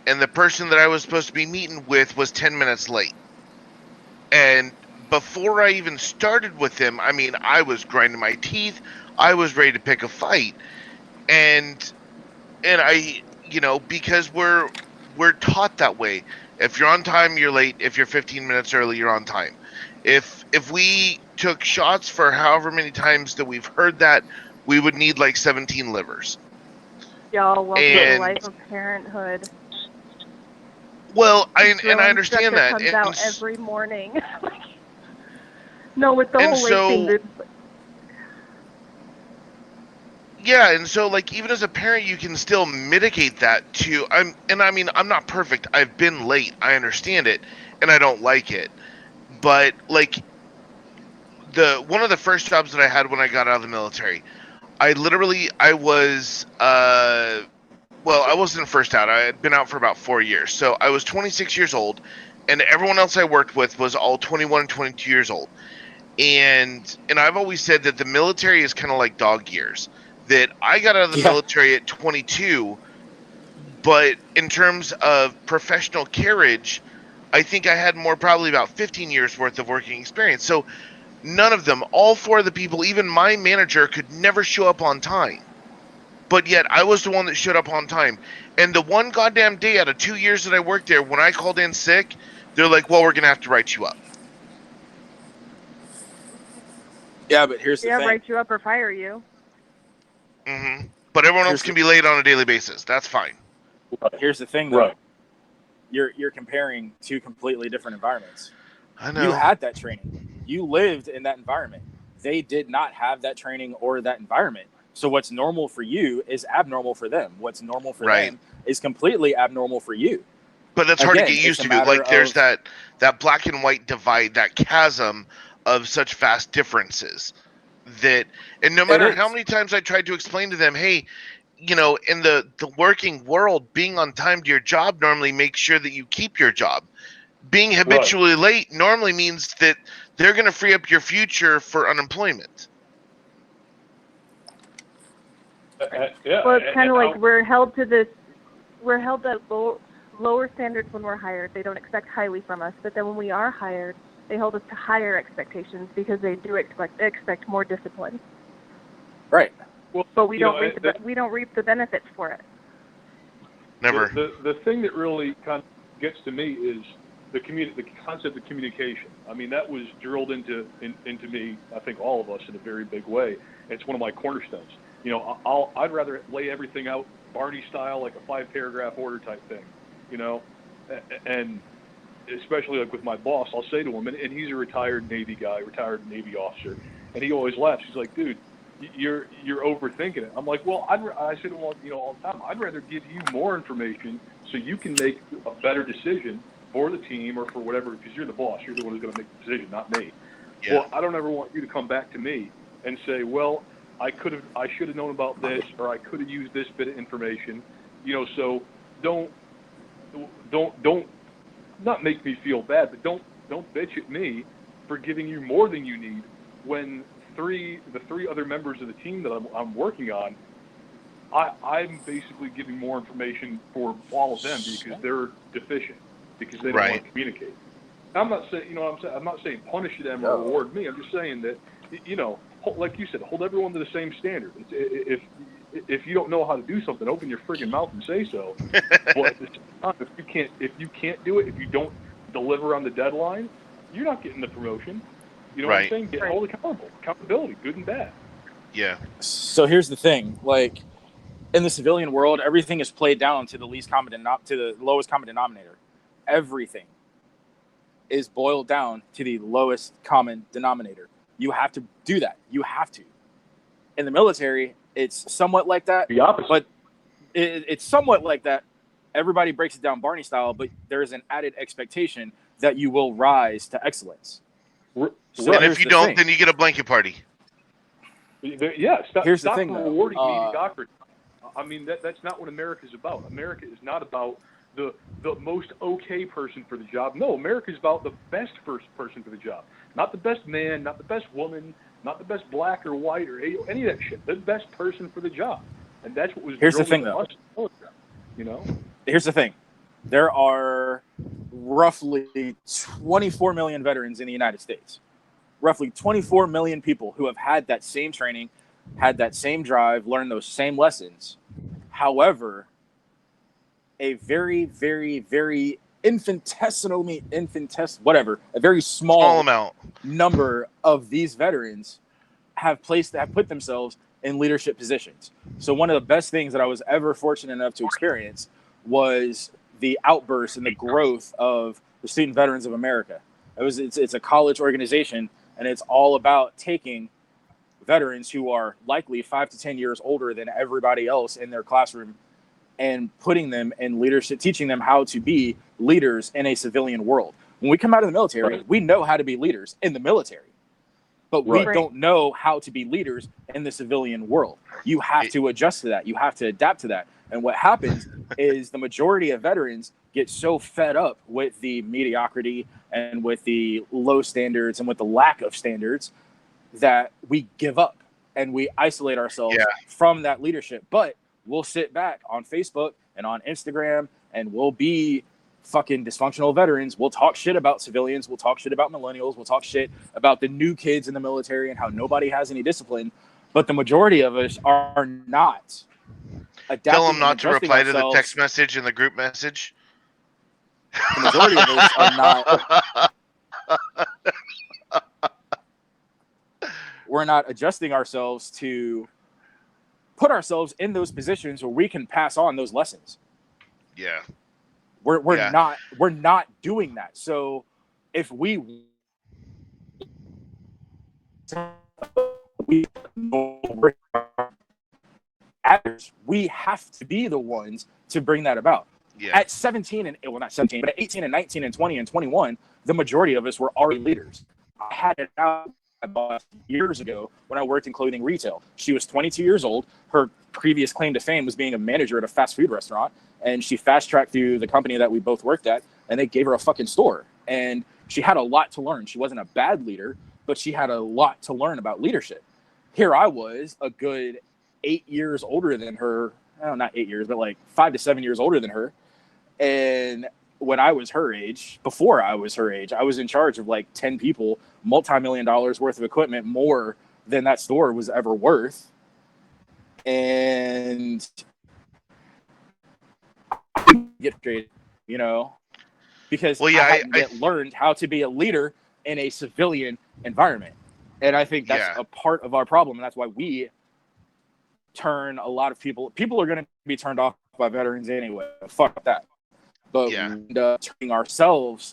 and the person that I was supposed to be meeting with was 10 minutes late. And before I even started with them, I mean, I was grinding my teeth. I was ready to pick a fight. And I, you know, because we're taught that way. If you're on time, you're late. If you're 15 minutes early, you're on time. If we took shots for however many times that we've heard that, we would need like 17 livers. Y'all, welcome to the life of parenthood. Well, I understand that. Comes out every morning. No, with the whole late thing. Yeah, and so like even as a parent, you can still mitigate that too. I mean, I'm not perfect. I've been late. I understand it, and I don't like it. But like one of the first jobs that I had when I got out of the military, I was well, I wasn't first out. I had been out for about 4 years. So I was 26 years old, and everyone else I worked with was all 21 and 22 years old. And I've always said that the military is kind of like dog years. That I got out of the military at 22, but in terms of professional carriage, I think I had probably about 15 years worth of working experience. So none of them, all four of the people, even my manager, could never show up on time. But yet I was the one that showed up on time. And the one goddamn day out of 2 years that I worked there, when I called in sick, they're like, well, we're going to have to write you up. Yeah, but here's the thing. Yeah, write you up or fire you. Mm-hmm. But everyone else can be late on a daily basis. That's fine. Here's the thing, though. Right. You're comparing two completely different environments. I know. You had that training. You lived in that environment. They did not have that training or that environment. So what's normal for you is abnormal for them. What's normal for them is completely abnormal for you. But that's hard to get used to. Like there's that black and white divide, that chasm of such vast differences. And no matter how many times I tried to explain to them, hey, you know, in the working world, being on time to your job normally makes sure that you keep your job. Being habitually late normally means that they're going to free up your future for unemployment. Well, it's kind of like we're held to lower standards when we're hired. They don't expect highly from us, but then when we are hired, they hold us to higher expectations because they do expect more discipline. Right. Well, but we don't reap the benefits for it. Never. The thing that really kind of gets to me is the concept of communication. I mean, that was drilled into me, I think all of us, in a very big way. It's one of my cornerstones. You know, I'd rather lay everything out Barney style, like a 5-paragraph order type thing, you know, and especially like with my boss, I'll say to him, and he's a retired Navy guy, retired Navy officer, and he always laughs. He's like, dude, you're overthinking it. I'm like, well, I say to him, you know, all the time, I'd rather give you more information so you can make a better decision for the team or for whatever, because you're the boss. You're the one who's going to make the decision, not me. Yeah. Well, I don't ever want you to come back to me and say, well, I should have known about this, or I could have used this bit of information, you know. So don't not make me feel bad, but don't bitch at me for giving you more than you need when the three other members of the team that I'm working on, I'm basically giving more information for all of them because they're deficient, because they don't want to communicate. I'm not saying, you know, I'm not saying punish them or reward me. I'm just saying that, you know, like you said, hold everyone to the same standard. If if you don't know how to do something, open your friggin' mouth and say so. But at the same time, if you can't do it, if you don't deliver on the deadline, you're not getting the promotion. You know what I'm saying? Get held accountable. Accountability, good and bad. Yeah. So here's the thing, like in the civilian world, everything is played down to the lowest common denominator. Everything is boiled down to the lowest common denominator. You have to do that. You have to. In the military, it's somewhat like that. The opposite. But it's somewhat like that. Everybody breaks it down Barney style, but there is an added expectation that you will rise to excellence. So and if you don't, then you get a blanket party. Yeah, stop rewarding though. mediocrity. I mean, that's not what America is about. America is not about the most okay person for the job. No, America is about the best person for the job. Not the best man, not the best woman, not the best black or white or any of that shit. The best person for the job. And that's what was Here's the thing, though. You know? Here's the thing. There are roughly 24 million veterans in the United States. Roughly 24 million people who have had that same training, had that same drive, learned those same lessons. However, a very, very, very a very small amount number of these veterans have put themselves in leadership positions. So one of the best things that I was ever fortunate enough to experience was the outburst and the growth of the Student Veterans of America. It's a college organization, and it's all about taking veterans who are likely 5 to 10 years older than everybody else in their classroom and putting them in leadership, teaching them how to be leaders in a civilian world. When we come out of the military, we know how to be leaders in the military, but we don't know how to be leaders in the civilian world. You have to adjust to that. You have to adapt to that. And what happens is the majority of veterans get so fed up with the mediocrity and with the low standards and with the lack of standards that we give up and we isolate ourselves from that leadership. But we'll sit back on Facebook and on Instagram and we'll be fucking dysfunctional veterans. We'll talk shit about civilians. We'll talk shit about millennials. We'll talk shit about the new kids in the military and how nobody has any discipline. But the majority of us are not adapting. Tell them not to reply to the text message and the group message. The majority of us are not. We're not adjusting ourselves to put ourselves in those positions where we can pass on those lessons. Yeah. We're not doing that. So if we have to be the ones to bring that about. Yeah. At 17 and well, not 17, but at 18 and 19 and 20 and 21, the majority of us were already leaders. I had it out years ago when I worked in clothing retail. She was 22 years old. Her previous claim to fame was being a manager at a fast food restaurant, and she fast-tracked through the company that we both worked at, and they gave her a fucking store. And she had a lot to learn. She wasn't a bad leader, but she had a lot to learn about leadership. Here I was, a good 8 years older than her. Not 8 years, but like 5 to 7 years older than her. And when I was her age, before I was her age, I was in charge of like 10 people, multi-million dollars worth of equipment, more than that store was ever worth. And I didn't get straight, because I hadn't learned how to be a leader in a civilian environment. And I think that's a part of our problem. And that's why we turn a lot of people are going to be turned off by veterans anyway. Fuck that. But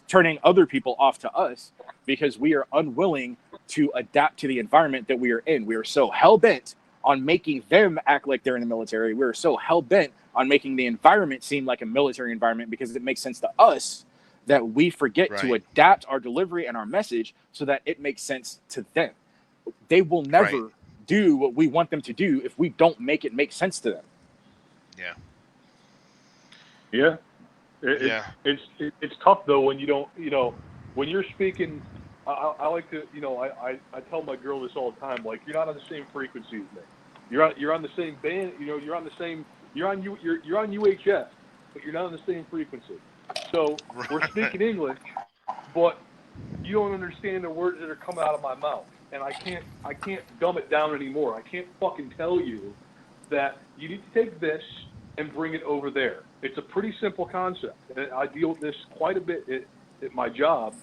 turning other people off to us because we are unwilling to adapt to the environment that we are in. We are so hell-bent on making them act like they're in the military. We are so hell-bent on making the environment seem like a military environment because it makes sense to us that we forget to adapt our delivery and our message so that it makes sense to them. They will never do what we want them to do if we don't make it make sense to them. Yeah. It's tough though when you don't, when you're speaking. I like to, I tell my girl this all the time. Like, you're not on the same frequency as me. You're on the same band. You're on UHF, but you're not on the same frequency. So we're speaking English, but you don't understand the words that are coming out of my mouth, and I can't dumb it down anymore. I can't fucking tell you that you need to take this and bring it over there. It's a pretty simple concept. And I deal with this quite a bit at my job,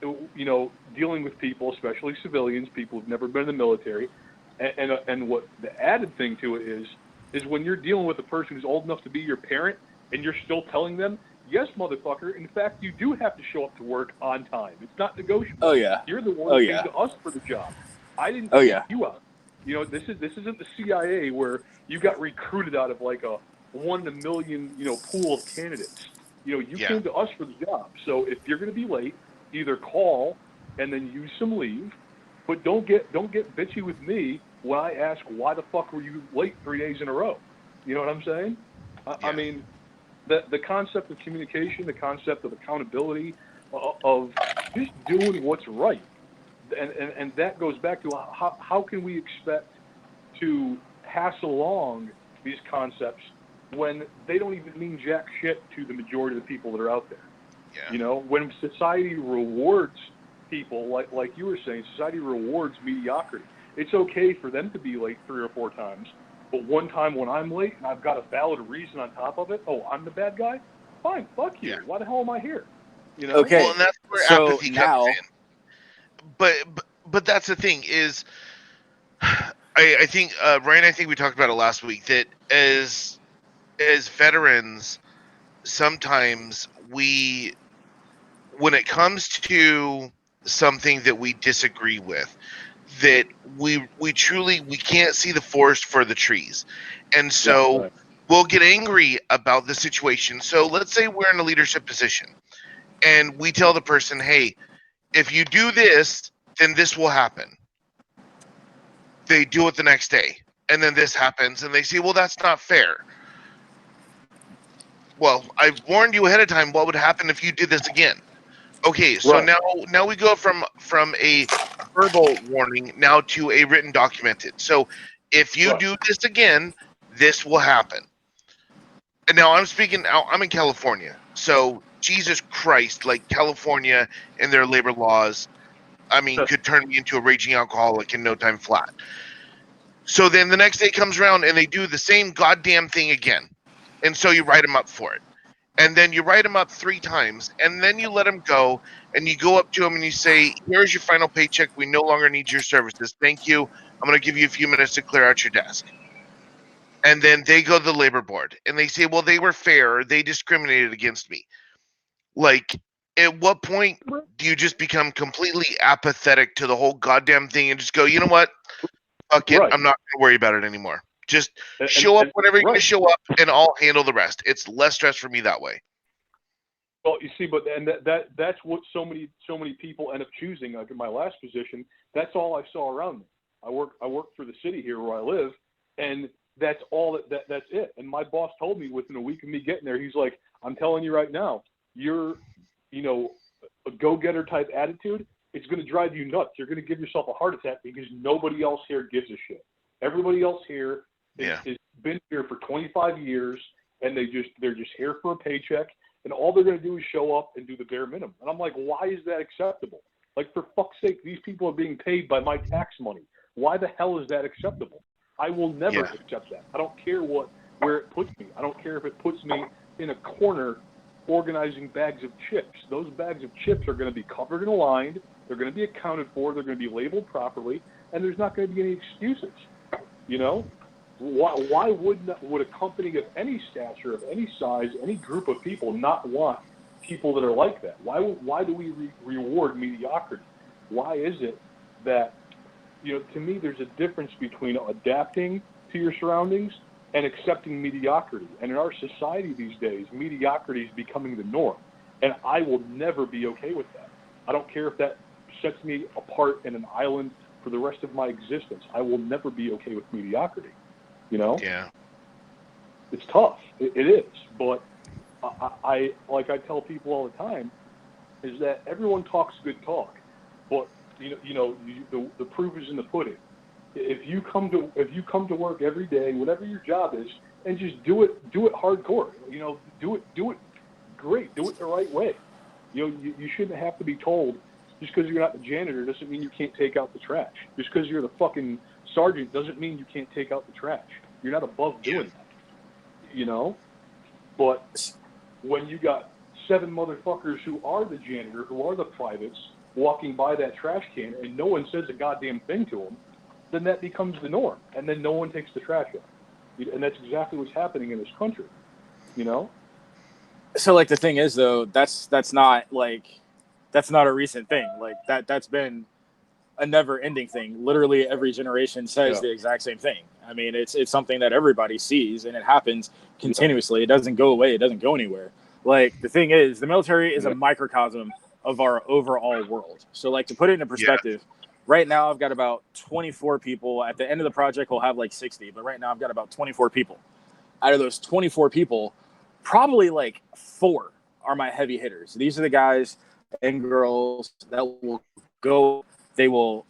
you know, dealing with people, especially civilians, people who've never been in the military. And what the added thing to it is when you're dealing with a person who's old enough to be your parent and you're still telling them, yes, motherfucker, in fact, you do have to show up to work on time. It's not negotiable. Oh, yeah. You're the one who came to us for the job. I didn't take you out. You know, this isn't the CIA where you got recruited out of like a 1 in a million, you know, pool of candidates. You know, you came to us for the job. So if you're going to be late, either call and then use some leave, but don't get bitchy with me when I ask why the fuck were you late 3 days in a row. You know what I'm saying? I mean, the concept of communication, the concept of accountability, of just doing what's right. And that goes back to how can we expect to pass along these concepts when they don't even mean jack shit to the majority of the people that are out there. Yeah. You know, when society rewards people, like you were saying, society rewards mediocrity. It's okay for them to be late 3 or 4 times, but one time when I'm late and I've got a valid reason on top of it, oh, I'm the bad guy? Fine, fuck you. Yeah. Why the hell am I here? You know? Okay, well, and that's where apathy comes in. But that's the thing is, I think Ryan, I think we talked about it last week, that as veterans, sometimes when it comes to something that we disagree with, that we can't see the forest for the trees, and so we'll get angry about the situation. So let's say we're in a leadership position, and we tell the person, hey, if you do this, then this will happen. They do it the next day, and then this happens, and they say, well, that's not fair. Well, I warned you ahead of time what would happen if you did this again. Okay, so now we go from a verbal warning now to a written documented. So if you do this again, this will happen. And now I'm in California. So Jesus Christ, like California and their labor laws, I mean, could turn me into a raging alcoholic in no time flat. So then the next day comes around and they do the same goddamn thing again. And so you write them up for it. And then you write them up 3 times, and then you let them go, and you go up to them and you say, here's your final paycheck. We no longer need your services. Thank you. I'm going to give you a few minutes to clear out your desk. And then they go to the labor board, and they say, well, they were fair. They discriminated against me. Like, at what point do you just become completely apathetic to the whole goddamn thing and just go, you know what? Fuck it. I'm not going to worry about it anymore. Just show up whenever you're going to show up, and I'll handle the rest. It's less stress for me that way. Well, you see, but and that's what so many people end up choosing. Like in my last position, that's all I saw around me. I work for the city here where I live, and that's all that's it. And my boss told me within a week of me getting there, he's like, I'm telling you right now, you're, you know, a go-getter type attitude. It's going to drive you nuts. You're going to give yourself a heart attack because nobody else here gives a shit. Everybody else here has been here for 25 years, and they're just here for a paycheck, and all they're going to do is show up and do the bare minimum. And I'm like, why is that acceptable? Like, for fuck's sake, these people are being paid by my tax money. Why the hell is that acceptable? I will never accept that. I don't care where it puts me. I don't care if it puts me in a corner organizing bags of chips. Those bags of chips are going to be covered and aligned. They're going to be accounted for. They're going to be labeled properly, and there's not going to be any excuses. You know? Why would a company of any stature, of any size, any group of people not want people that are like that? Why do we reward mediocrity? Why is it that, you know, to me, there's a difference between adapting to your surroundings and accepting mediocrity. And in our society these days, mediocrity is becoming the norm. And I will never be okay with that. I don't care if that sets me apart in an island for the rest of my existence. I will never be okay with mediocrity. You know? Yeah. It's tough. It is. But I like I tell people all the time, is that everyone talks good talk, but the proof is in the pudding. If you come to work every day, whatever your job is, and just do it hardcore. You know, do it great. Do it the right way. You know, you shouldn't have to be told just because you're not the janitor doesn't mean you can't take out the trash. Just because you're the fucking sergeant doesn't mean you can't take out the trash. You're not above doing that, you know? But when you got 7 motherfuckers who are the janitor, who are the privates, walking by that trash can, and no one says a goddamn thing to them, then that becomes the norm, and then no one takes the trash out. And that's exactly what's happening in this country, you know? So, like, the thing is, though, that's not a recent thing. Like, that's been a never-ending thing. Literally every generation says the exact same thing. I mean, it's something that everybody sees, and it happens continuously. It doesn't go away. It doesn't go anywhere. Like, the thing is, the military is a microcosm of our overall world. So, like, to put it into perspective, right now I've got about 24 people. At the end of the project, we'll have like 60, but right now I've got about 24 people. Out of those 24 people, probably like 4 are my heavy hitters. These are the guys and girls that will go. They will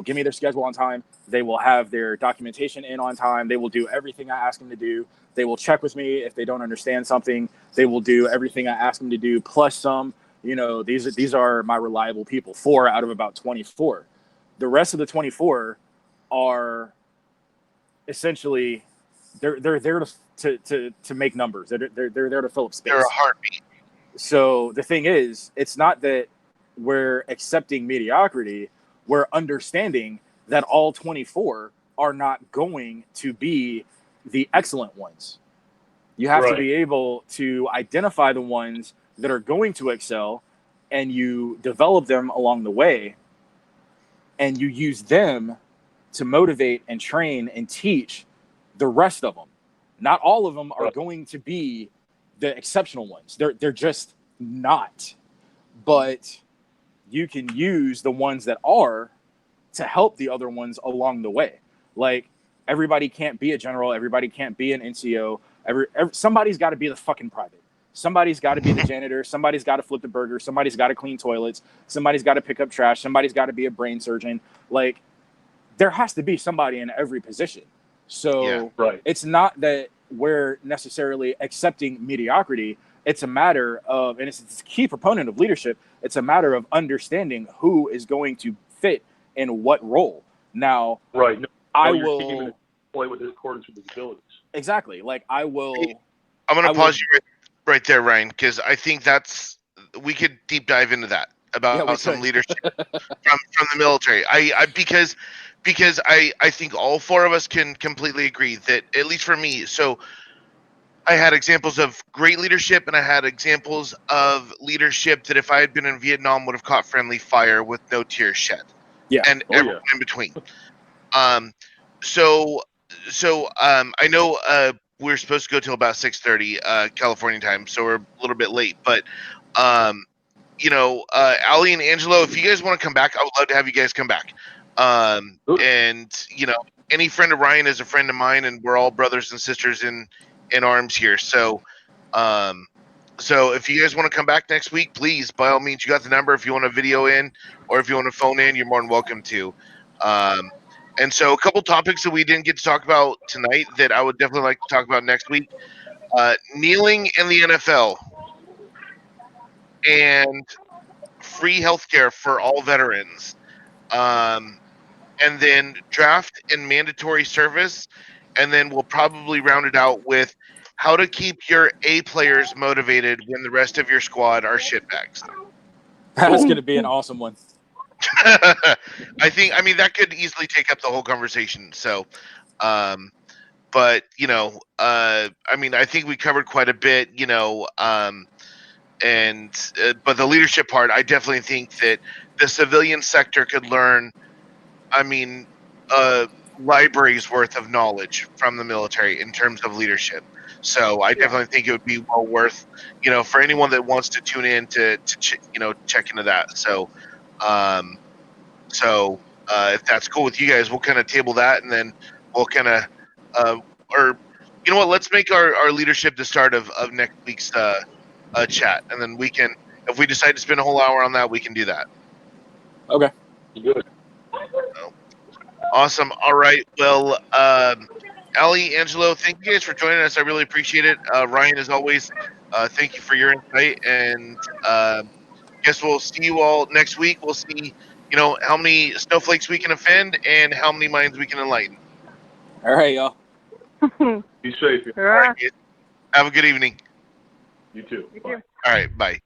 give me their schedule on time. They will have their documentation in on time. They will do everything I ask them to do. They will check with me if they don't understand something. They will do everything I ask them to do, plus some. You know, these are my reliable people. 4 out of about 24. The rest of the 24 are essentially they're there to make numbers. They're there to fill up space. They're a heartbeat. So the thing is, it's not that we're accepting mediocrity. We're understanding that all 24 are not going to be the excellent ones. You have to be able to identify the ones that are going to excel, and you develop them along the way, and you use them to motivate and train and teach the rest of them. Not all of them are going to be the exceptional ones. They're just not. But you can use the ones that are to help the other ones along the way. Like, everybody can't be a general. Everybody can't be an NCO. Somebody's got to be the fucking private. Somebody's got to be the janitor. Somebody's got to flip the burger. Somebody's got to clean toilets. Somebody's got to pick up trash. Somebody's got to be a brain surgeon. Like, there has to be somebody in every position. So it's not that we're necessarily accepting mediocrity. It's a matter of, and it's a key proponent of leadership, it's a matter of understanding who is going to fit in what role. Now, I will play with accordance with his abilities. Exactly. Like, I will. I'm going to pause you right there, Ryan, because I think we could deep dive into that about some leadership from the military. Because I think all 4 of us can completely agree that, at least for me, so I had examples of great leadership, and I had examples of leadership that, if I had been in Vietnam, would have caught friendly fire with no tears shed. And everyone in between. So I know we're supposed to go till about 6:30 California time, so we're a little bit late. But you know, Ali and Angelo, if you guys want to come back, I would love to have you guys come back. And you know, any friend of Ryan is a friend of mine, and we're all brothers and sisters in arms here. So if you guys want to come back next week, please, by all means, you got the number. If you want to video in, or if you want to phone in, you're more than welcome to. And so a couple topics that we didn't get to talk about tonight that I would definitely like to talk about next week. Kneeling in the NFL and free healthcare for all veterans. And then draft and mandatory service. And then we'll probably round it out with how to keep your A players motivated when the rest of your squad are shitbags. That's going to be an awesome one. I mean, that could easily take up the whole conversation. So, but you know, I mean, I think we covered quite a bit, you know, but the leadership part, I definitely think that the civilian sector could learn, I mean, libraries worth of knowledge from the military in terms of leadership. So I definitely think it would be well worth, you know, for anyone that wants to tune in to you know, check into that. So, if that's cool with you guys, we'll kind of table that, and then we'll kind of, or you know what, let's make our leadership the start of next week's chat, and then we can, if we decide to spend a whole hour on that, we can do that. Okay. Good. Awesome. All right. Well, Ali, Angelo, thank you guys for joining us. I really appreciate it. Ryan, as always, thank you for your insight, and guess we'll see you all next week. We'll see, you know, how many snowflakes we can offend and how many minds we can enlighten. All right, y'all. Be safe. All right, have a good evening. You too. You Bye. too. All right, bye.